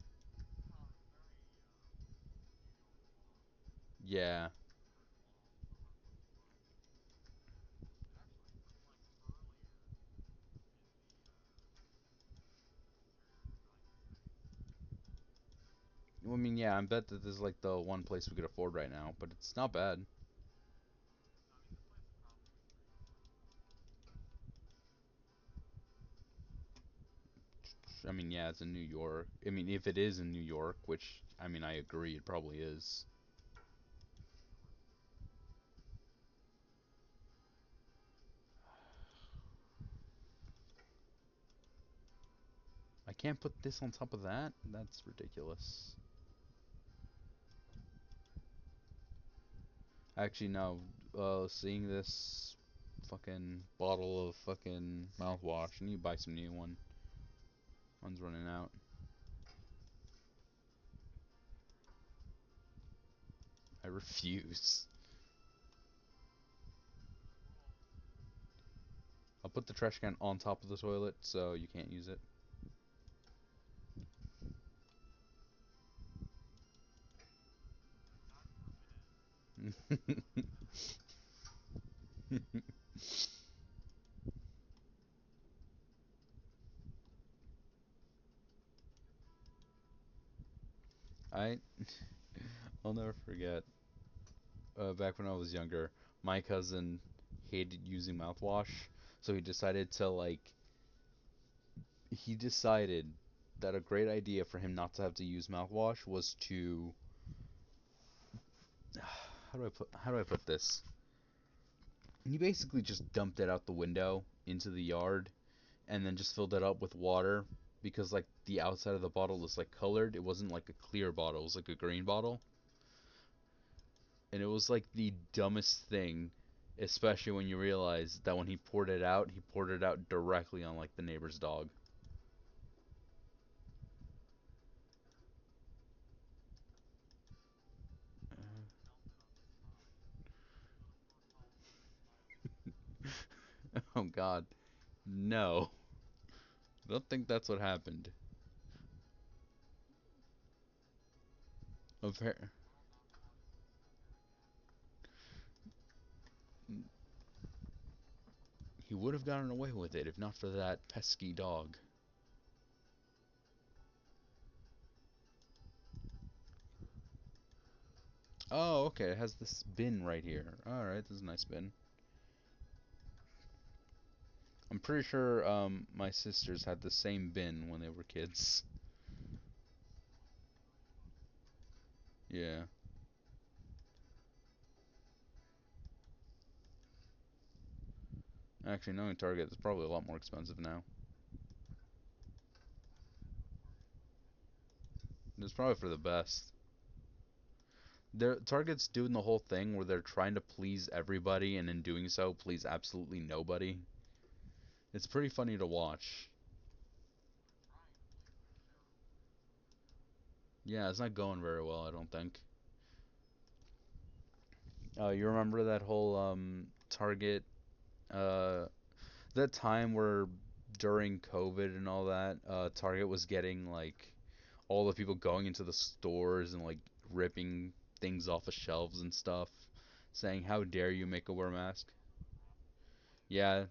Yeah. Well, I mean, yeah, I bet that this is like the one place we could afford right now, but it's not bad. I mean, yeah, it's in New York. I mean, if it is in New York, which I mean, I agree, it probably is. I can't put this on top of that? That's ridiculous. Actually, no. Seeing this fucking bottle of fucking mouthwash, I need to buy some new one. One's running out. I refuse. I'll put the trash can on top of the toilet so you can't use it. I I'll never forget. Back when I was younger, my cousin hated using mouthwash, so he decided that a great idea for him not to have to use mouthwash was to how do I put this? He basically just dumped it out the window into the yard and then just filled it up with water because like the outside of the bottle was like colored. It wasn't like a clear bottle, it was like a green bottle. And it was like the dumbest thing, especially when you realize that when he poured it out directly on like the neighbor's dog. Oh God, no! I don't think that's what happened. Appar- He would have gotten away with it if not for that pesky dog. Oh, okay. It has this bin right here. All right, this is a nice bin. I'm pretty sure my sisters had the same bin when they were kids. Yeah. Actually, knowing Target is probably a lot more expensive now. It's probably for the best. Target's doing the whole thing where they're trying to please everybody, and in doing so, please absolutely nobody. It's pretty funny to watch. Yeah, it's not going very well, I don't think. You remember that whole Target uh that time where during COVID and all that, Target was getting like all the people going into the stores and like ripping things off of shelves and stuff, saying, "How dare you make a wear mask?" Yeah,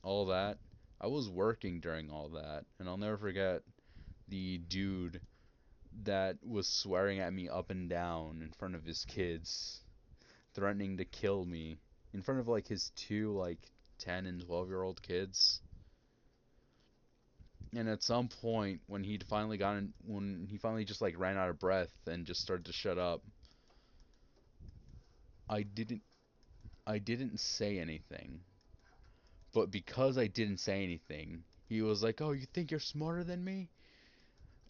all that. I was working during all that, and I'll never forget the dude that was swearing at me up and down in front of his kids, threatening to kill me in front of like his two like 10 and 12-year-old kids. And at some point when he finally just like ran out of breath and just started to shut up, I didn't I didn't say anything. But because I didn't say anything, he was like, "Oh, you think you're smarter than me?"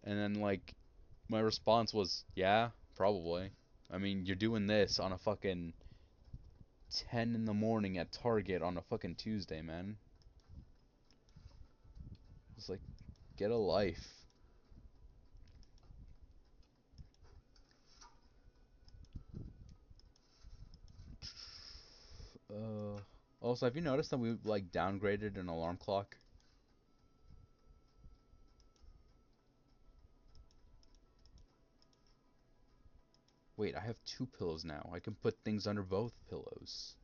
And then like my response was, "Yeah, probably. I mean, you're doing this on a fucking 10 in the morning at Target on a fucking Tuesday, man." It's like, get a life. Uh, Also, have you noticed that we like downgraded an alarm clock? Wait, I have two pillows now. I can put things under both pillows.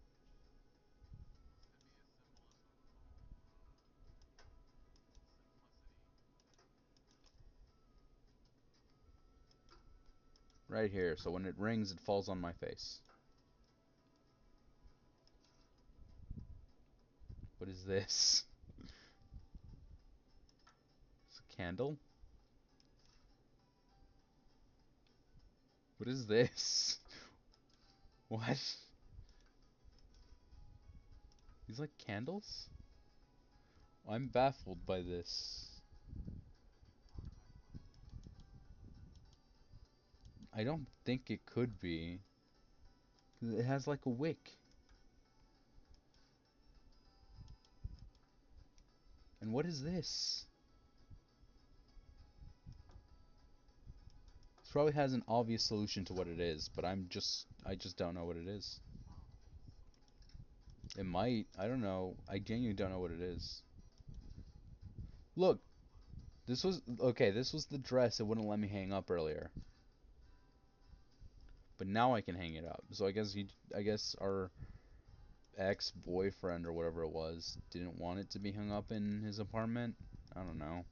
Right here, so when it rings, it falls on my face. What is this? It's a candle? What is this? What? These like candles? I'm baffled by this. I don't think it could be. It has like a wick. And what is this? This probably has an obvious solution to what it is, but I just don't know what it is. It might. I don't know. I genuinely don't know what it is. Look, this was okay. This was the dress it wouldn't let me hang up earlier, but now I can hang it up. So I guess our ex-boyfriend or whatever it was didn't want it to be hung up in his apartment. I don't know.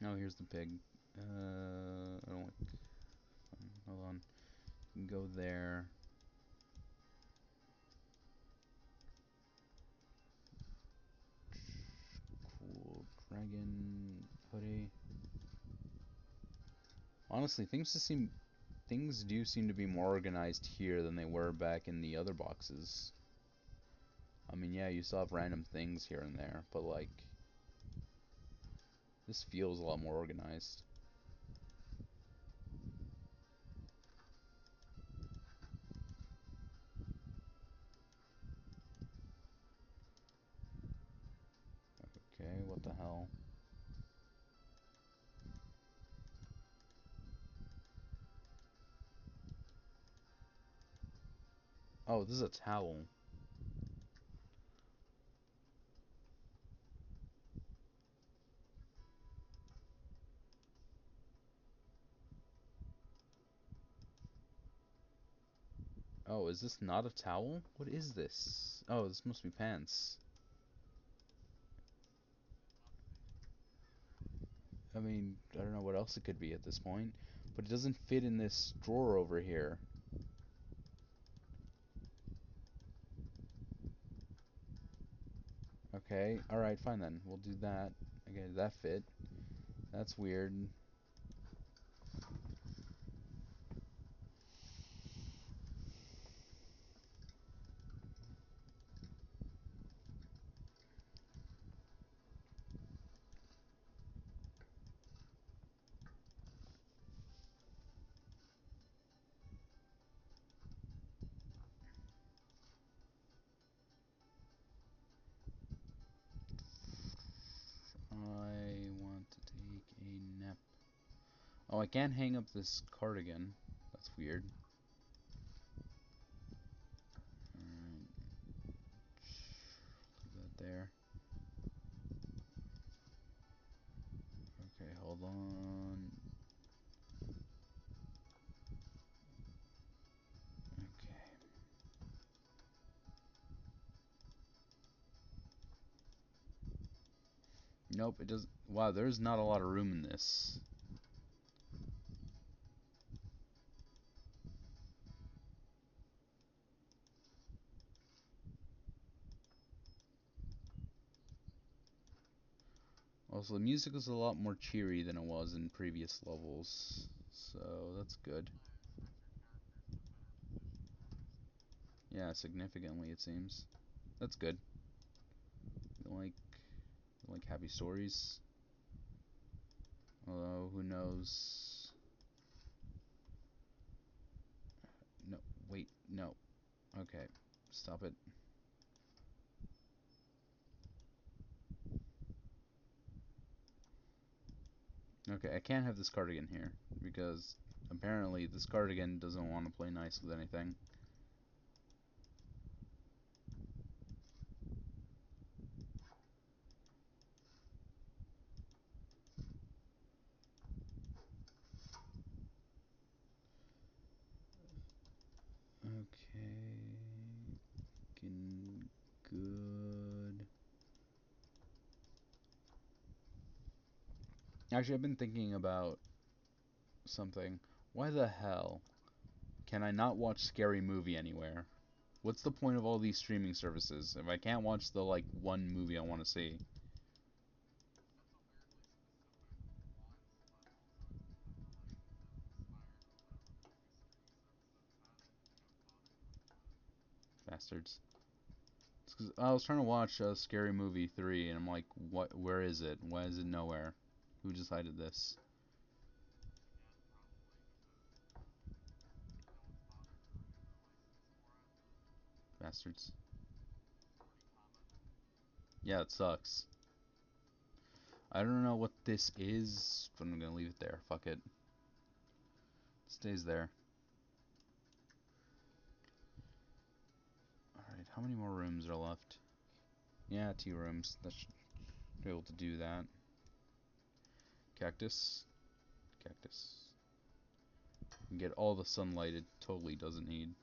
Oh, here's the pig. I don't like. Hold on. You can go there. Cool dragon hoodie. Honestly, things do seem to be more organized here than they were back in the other boxes. I mean, yeah, you still have random things here and there, but like this feels a lot more organized. Okay, what the hell? Oh, this is a towel. Oh, is this not a towel? What is this? Oh, this must be pants. I mean, I don't know what else it could be at this point, but it doesn't fit in this drawer over here. Okay, alright, fine then. We'll do that. Okay, that fit. That's weird. Oh, I can't hang up this cardigan. That's weird. Alright. Leave that there. Okay, hold on. Okay. Nope, it doesn't. Wow, there's not a lot of room in this. Also, the music is a lot more cheery than it was in previous levels, so that's good. Yeah, significantly it seems. That's good. You like happy stories. Although who knows? No, wait, no. Okay, stop it. Okay, I can't have this cardigan here because apparently this cardigan doesn't want to play nice with anything. Okay, good. Actually, I've been thinking about something. Why the hell can I not watch Scary Movie anywhere? What's the point of all these streaming services if I can't watch the like one movie I want to see? Bastards. It's 'cause I was trying to watch Scary Movie 3 and I'm like, what? Where is it? Why is it nowhere? Who decided this? Bastards. Yeah, it sucks. I don't know what this is, but I'm gonna leave it there. Fuck it. It stays there. Alright, how many more rooms are left? Yeah, 2 rooms. That should be able to do that. Cactus. Cactus. And get all the sunlight it totally doesn't need.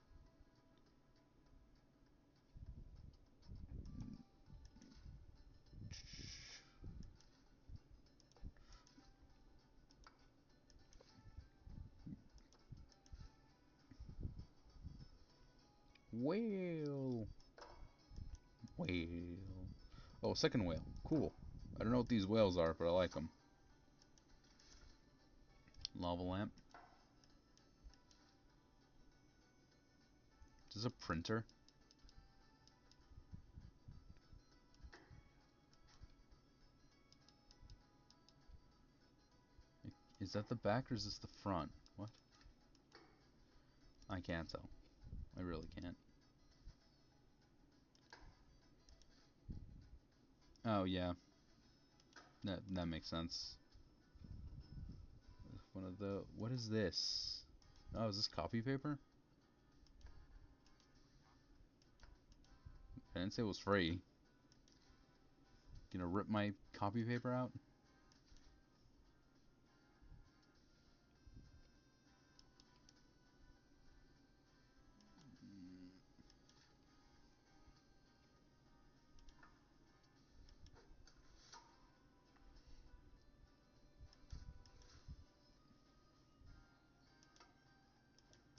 Whale. Whale. Oh, second whale. Cool. I don't know what these whales are, but I like them. Lava lamp. Is this a printer? Is that the back or is this the front? What? I can't tell. I really can't. Oh yeah, that makes sense. One of the. What is this? Oh, is this copy paper? I didn't say it was free. Gonna rip my copy paper out?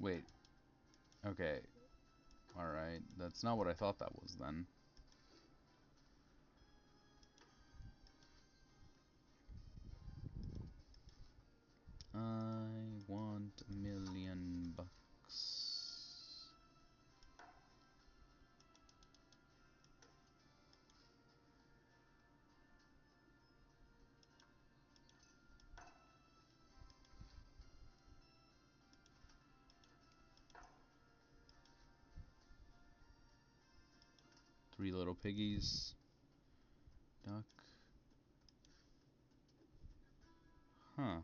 Wait. Okay. Alright. That's not what I thought that was then. I want $1,000,000. 3 little piggies. Duck. Huh.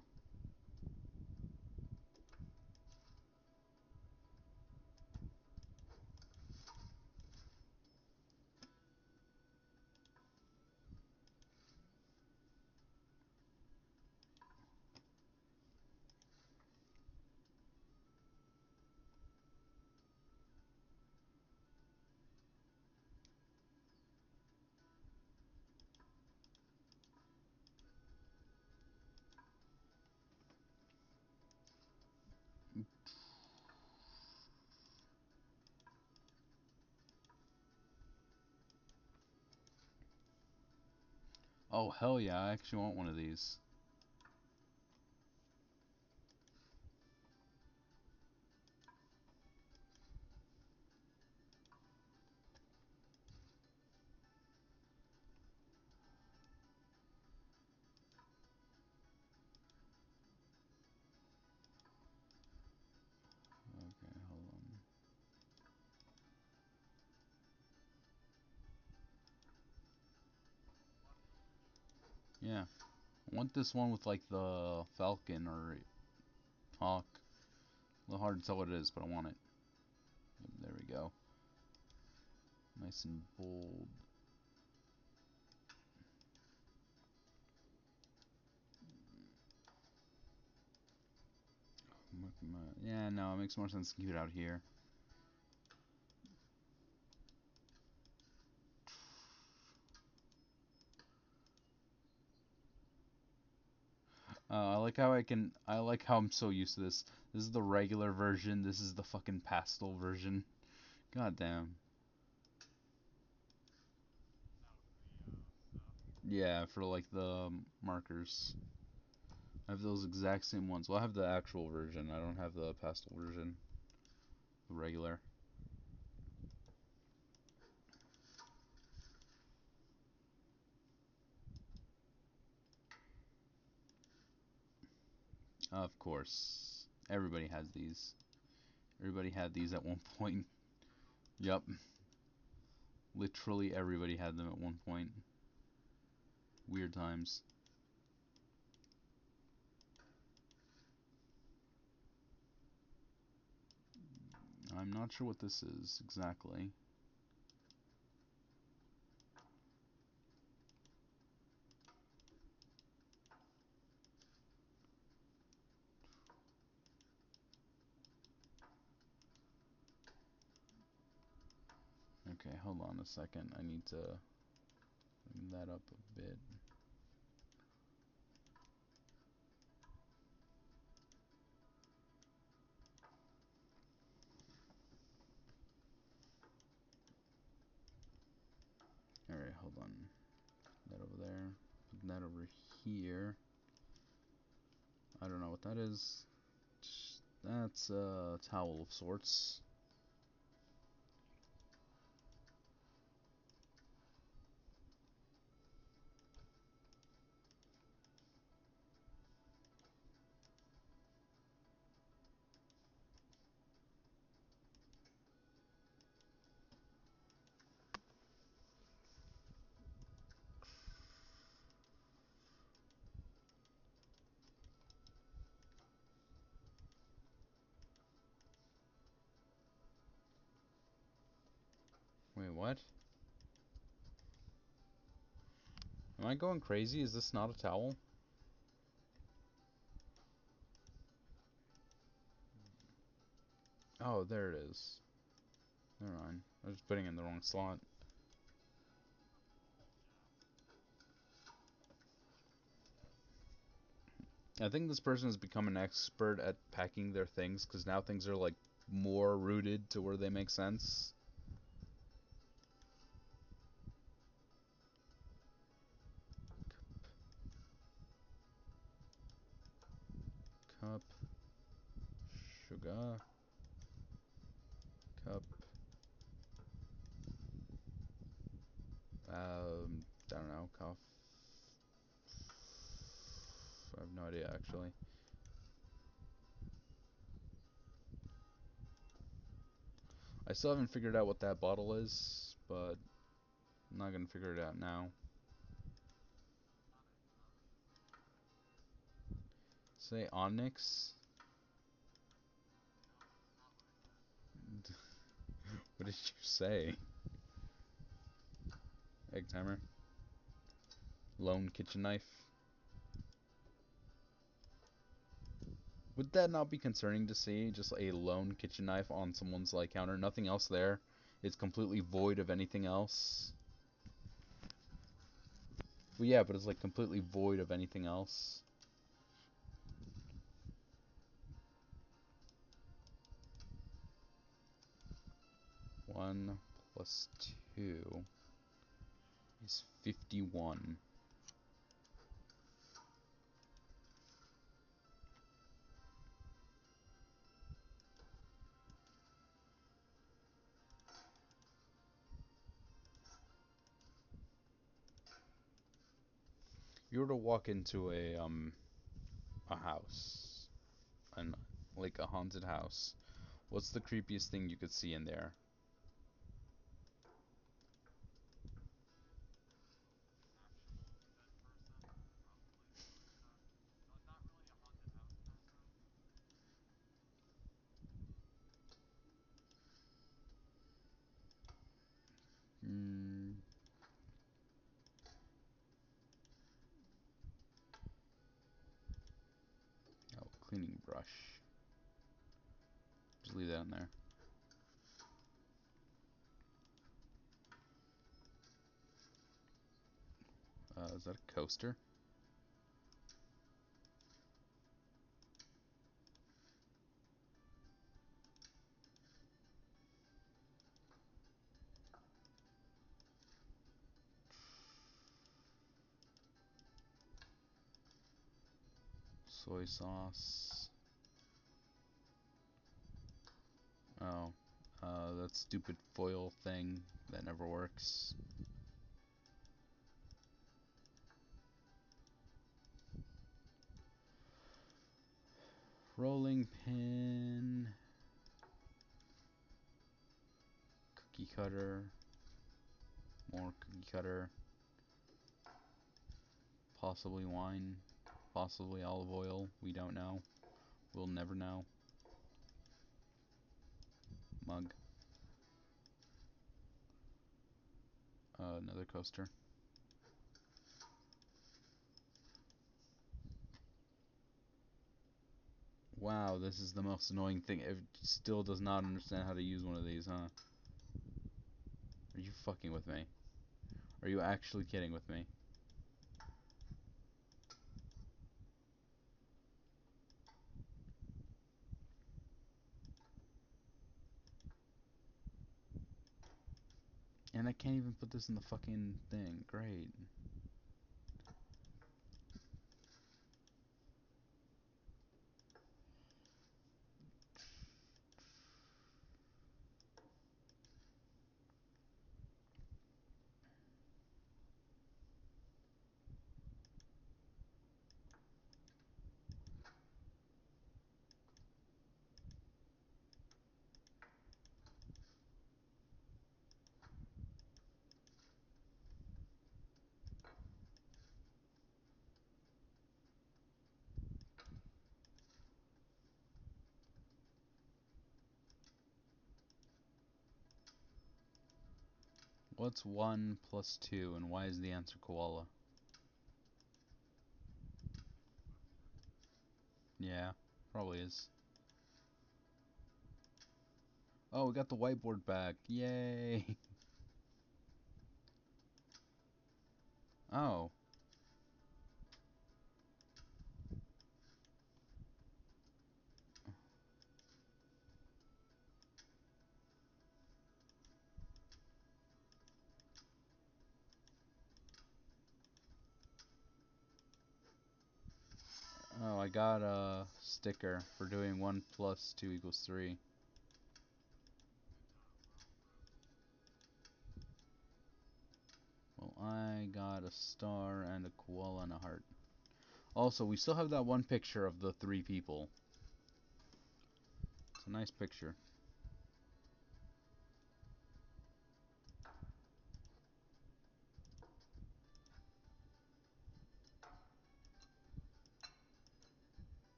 Oh, hell yeah, I actually want one of these. Okay, hold on. Yeah. I want this one with like the falcon or hawk. A little hard to tell what it is, but I want it. Yep, there we go. Nice and bold. Yeah, no, it makes more sense to keep it out here. I like how I can. I like how I'm so used to this. This is the regular version. This is the fucking pastel version. God damn. Yeah, for like the markers. I have those exact same ones. Well, I have the actual version. I don't have the pastel version. The regular. Of course. Everybody has these. Everybody had these at one point. Yup. Literally everybody had them at one point. Weird times. I'm not sure what this is exactly. Okay, hold on a second. I need to bring that up a bit. Alright, hold on. Put that over there. Put that over here. I don't know what that is. That's a towel of sorts. Wait, what? Am I going crazy? Is this not a towel? Oh, there it is. Never mind. I was putting it in the wrong slot. I think this person has become an expert at packing their things because now things are like more rooted to where they make sense. Cup, sugar, cup. I don't know. Cough. I have no idea actually. I still haven't figured out what that bottle is, but I'm not gonna figure it out now. Say onyx. What did you say? Egg timer. Lone kitchen knife. Would that not be concerning to see? Just a lone kitchen knife on someone's like counter, nothing else there. It's completely void of anything else. Well, yeah, but it's like completely void of anything else. One plus two is 51. you were to walk into a house, and like a haunted house, what's the creepiest thing you could see in there? Mm, oh, cleaning brush. Just leave that in there. Is that a coaster? Soy sauce. Oh, that stupid foil thing that never works. Rolling pin. Cookie cutter. More cookie cutter. Possibly wine. Possibly olive oil. We don't know. We'll never know. Mug. Another coaster. Wow, this is the most annoying thing. It still does not understand how to use one of these, huh? Are you fucking with me? Are you actually kidding with me? And I can't even put this in the fucking thing. Great. What's 1 plus 2, and why is the answer koala? Yeah, probably is. Oh, we got the whiteboard back. Yay! Oh. Oh, I got a sticker for doing 1 plus 2 equals 3. Well, I got a star and a koala and a heart. Also, we still have that one picture of the 3 people. It's a nice picture.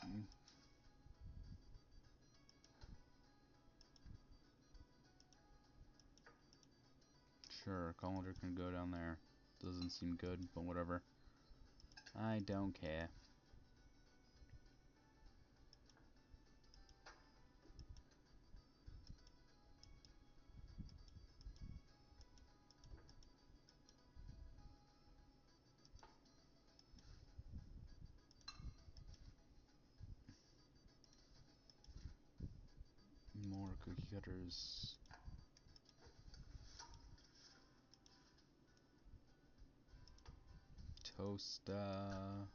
Mm, sure, Collender can go down there. Doesn't seem good, but whatever. I don't care. More cookie cutters. Toaster.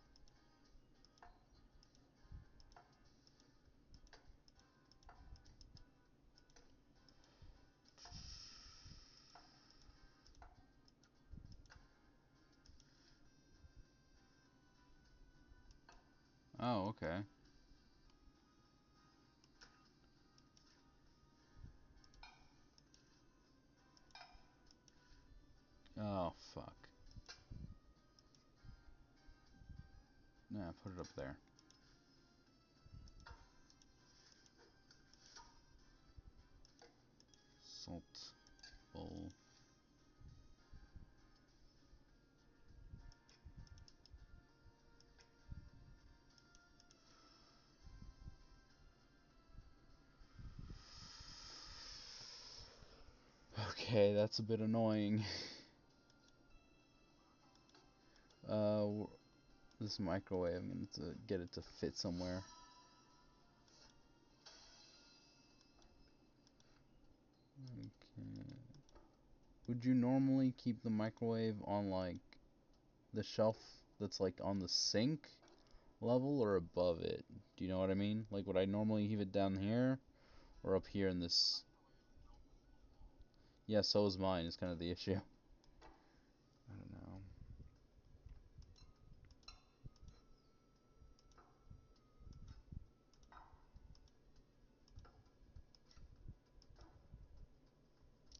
Oh, okay. Oh, fuck. Nah, put it up there. Salt bowl. Okay, that's a bit annoying. Uh, this microwave, I'm gonna have to get it to fit somewhere. Okay. Would you normally keep the microwave on like the shelf that's like on the sink level or above it? Do you know what I mean? Like, would I normally leave it down here or up here in this? Yeah, so is mine. Is kind of the issue. I don't know.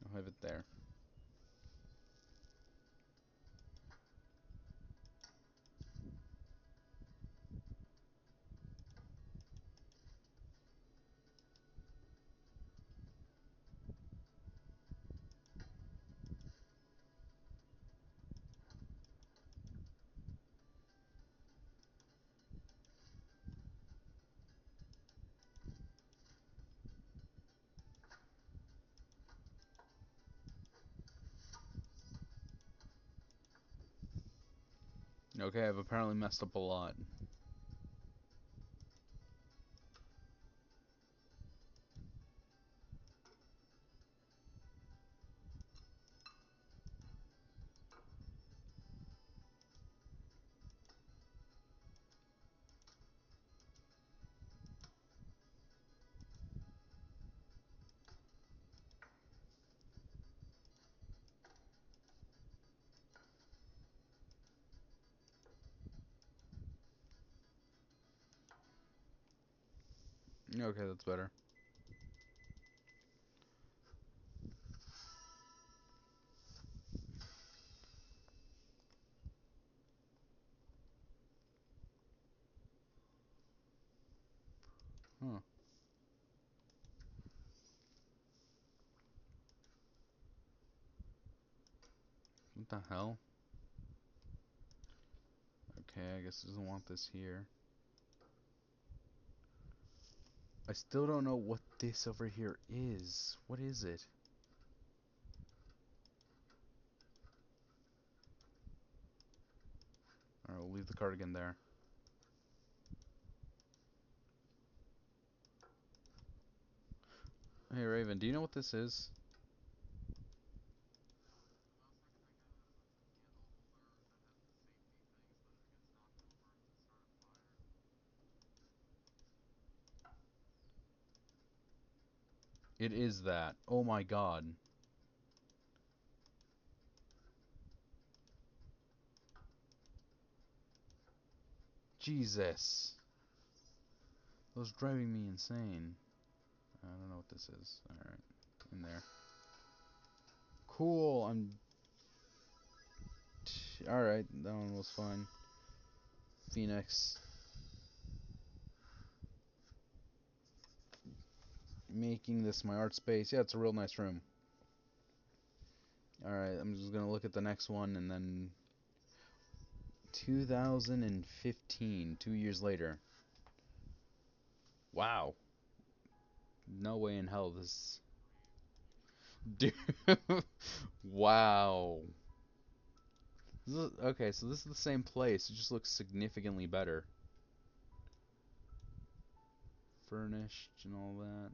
I'll have it there. Okay, I've apparently messed up a lot. Okay, that's better. Huh. What the hell? Okay, I guess it doesn't want this here. I still don't know what this over here is. What is it? Alright, we'll leave the cardigan there. Hey Raven, do you know what this is? It is that. Oh my god. Jesus. That was driving me insane. I don't know what this is. Alright. In there. Cool. Alright, that one was fine. Phoenix. Making this my art space. Yeah, it's a real nice room. Alright, I'm just gonna look at the next one and then 2015, 2 years later. Wow. No way in hell this. Dude. Wow. Okay, so this is the same place. It just looks significantly better. Furnished and all that.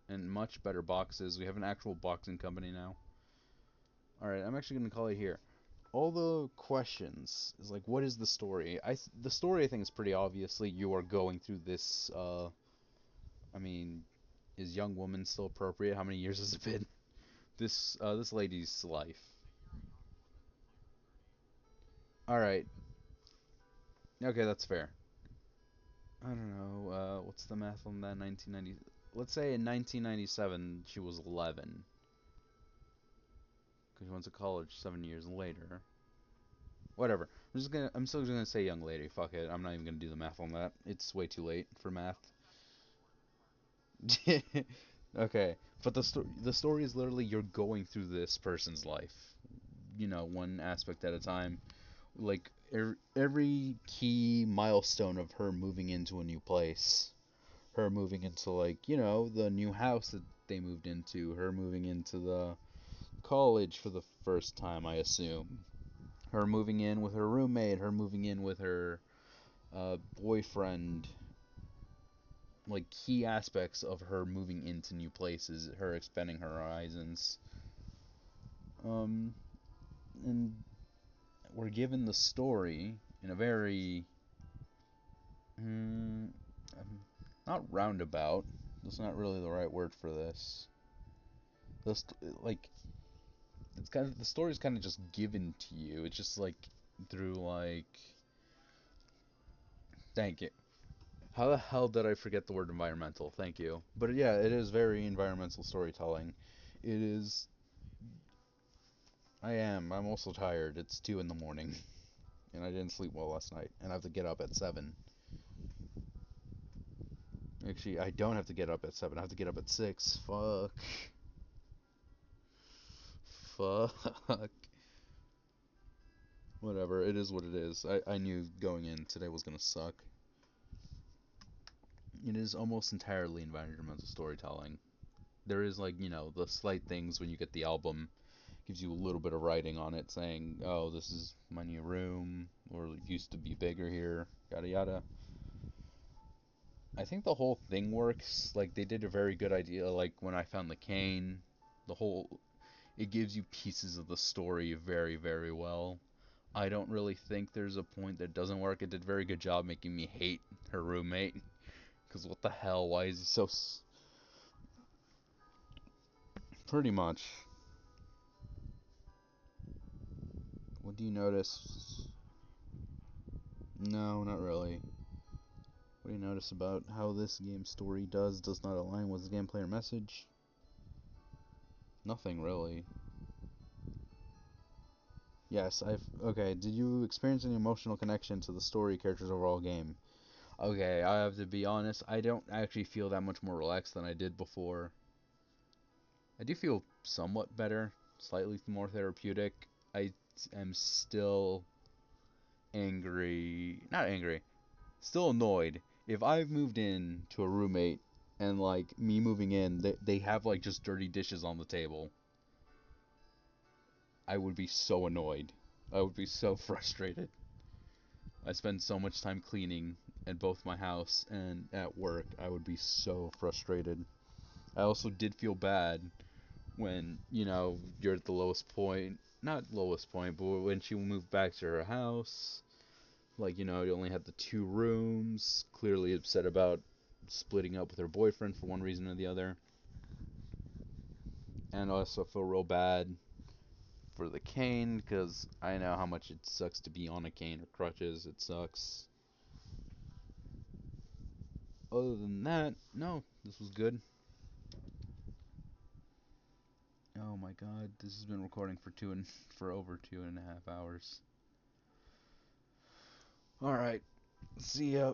And much better boxes. We have an actual boxing company now. Alright, I'm actually going to call it here. All the questions is like, what is the story? The story I think is pretty obviously you are going through this. I mean, is young woman still appropriate? How many years has it been? This lady's life. All right. Okay, that's fair. I don't know. What's the math on that? 1990. Let's say in 1997 she was 11 because she went to college 7 years later. Whatever. I'm still just gonna say young lady. Fuck it. I'm not even gonna do the math on that. It's way too late for math. Okay, but the story is literally you're going through this person's life. One aspect at a time. Like every key milestone of her moving into a new place, her moving into like the new house that they moved into, her moving into the college for the first time, I assume, her moving in with her roommate, her moving in with her boyfriend, like key aspects of her moving into new places, her expanding her horizons. Um, and we're given the story in a very mm, um, not roundabout. That's not really the right word for this. This like it's kind of the story's kind of just given to you. It's just like through like thank you. How the hell did I forget the word environmental? Thank you. But yeah, it is very environmental storytelling. It is. I am. I'm also tired. It's 2 in the morning, and I didn't sleep well last night, and I have to get up at 7. Actually, I don't have to get up at 7. I have to get up at 6. Fuck. Fuck. Whatever. It is what it is. I knew going in today was gonna suck. It is almost entirely environmental storytelling. There is like the slight things when you get the album gives you a little bit of writing on it saying, "Oh, this is my new room," or "It used to be bigger here," yada yada. I think the whole thing works. Like they did a very good idea. Like when I found the cane, the whole it gives you pieces of the story very very well. I don't really think there's a point that doesn't work. It did a very good job making me hate her roommate. Because what the hell? Why is he so. Pretty much. What do you notice? No, not really. What do you notice about how this game's story does not align with the gameplay or message? Nothing really. Yes, I've. Okay, did you experience any emotional connection to the story, characters, overall game? Okay, I have to be honest, I don't actually feel that much more relaxed than I did before. I do feel somewhat better, slightly more therapeutic. I am still angry. Not angry, still annoyed. If I've moved in to a roommate and like me moving in, they have like just dirty dishes on the table, I would be so annoyed. I would be so frustrated. I spend so much time cleaning at both my house and at work. I would be so frustrated. I also did feel bad when, you're at the lowest point. Not lowest point, but when she moved back to her house. Like, you only had the 2 rooms. Clearly upset about splitting up with her boyfriend for one reason or the other. And I also feel real bad for the cane because I know how much it sucks to be on a cane or crutches. It sucks. Other than that, no, this was good. Oh my god, this has been recording for over 2.5 hours. All right, see ya.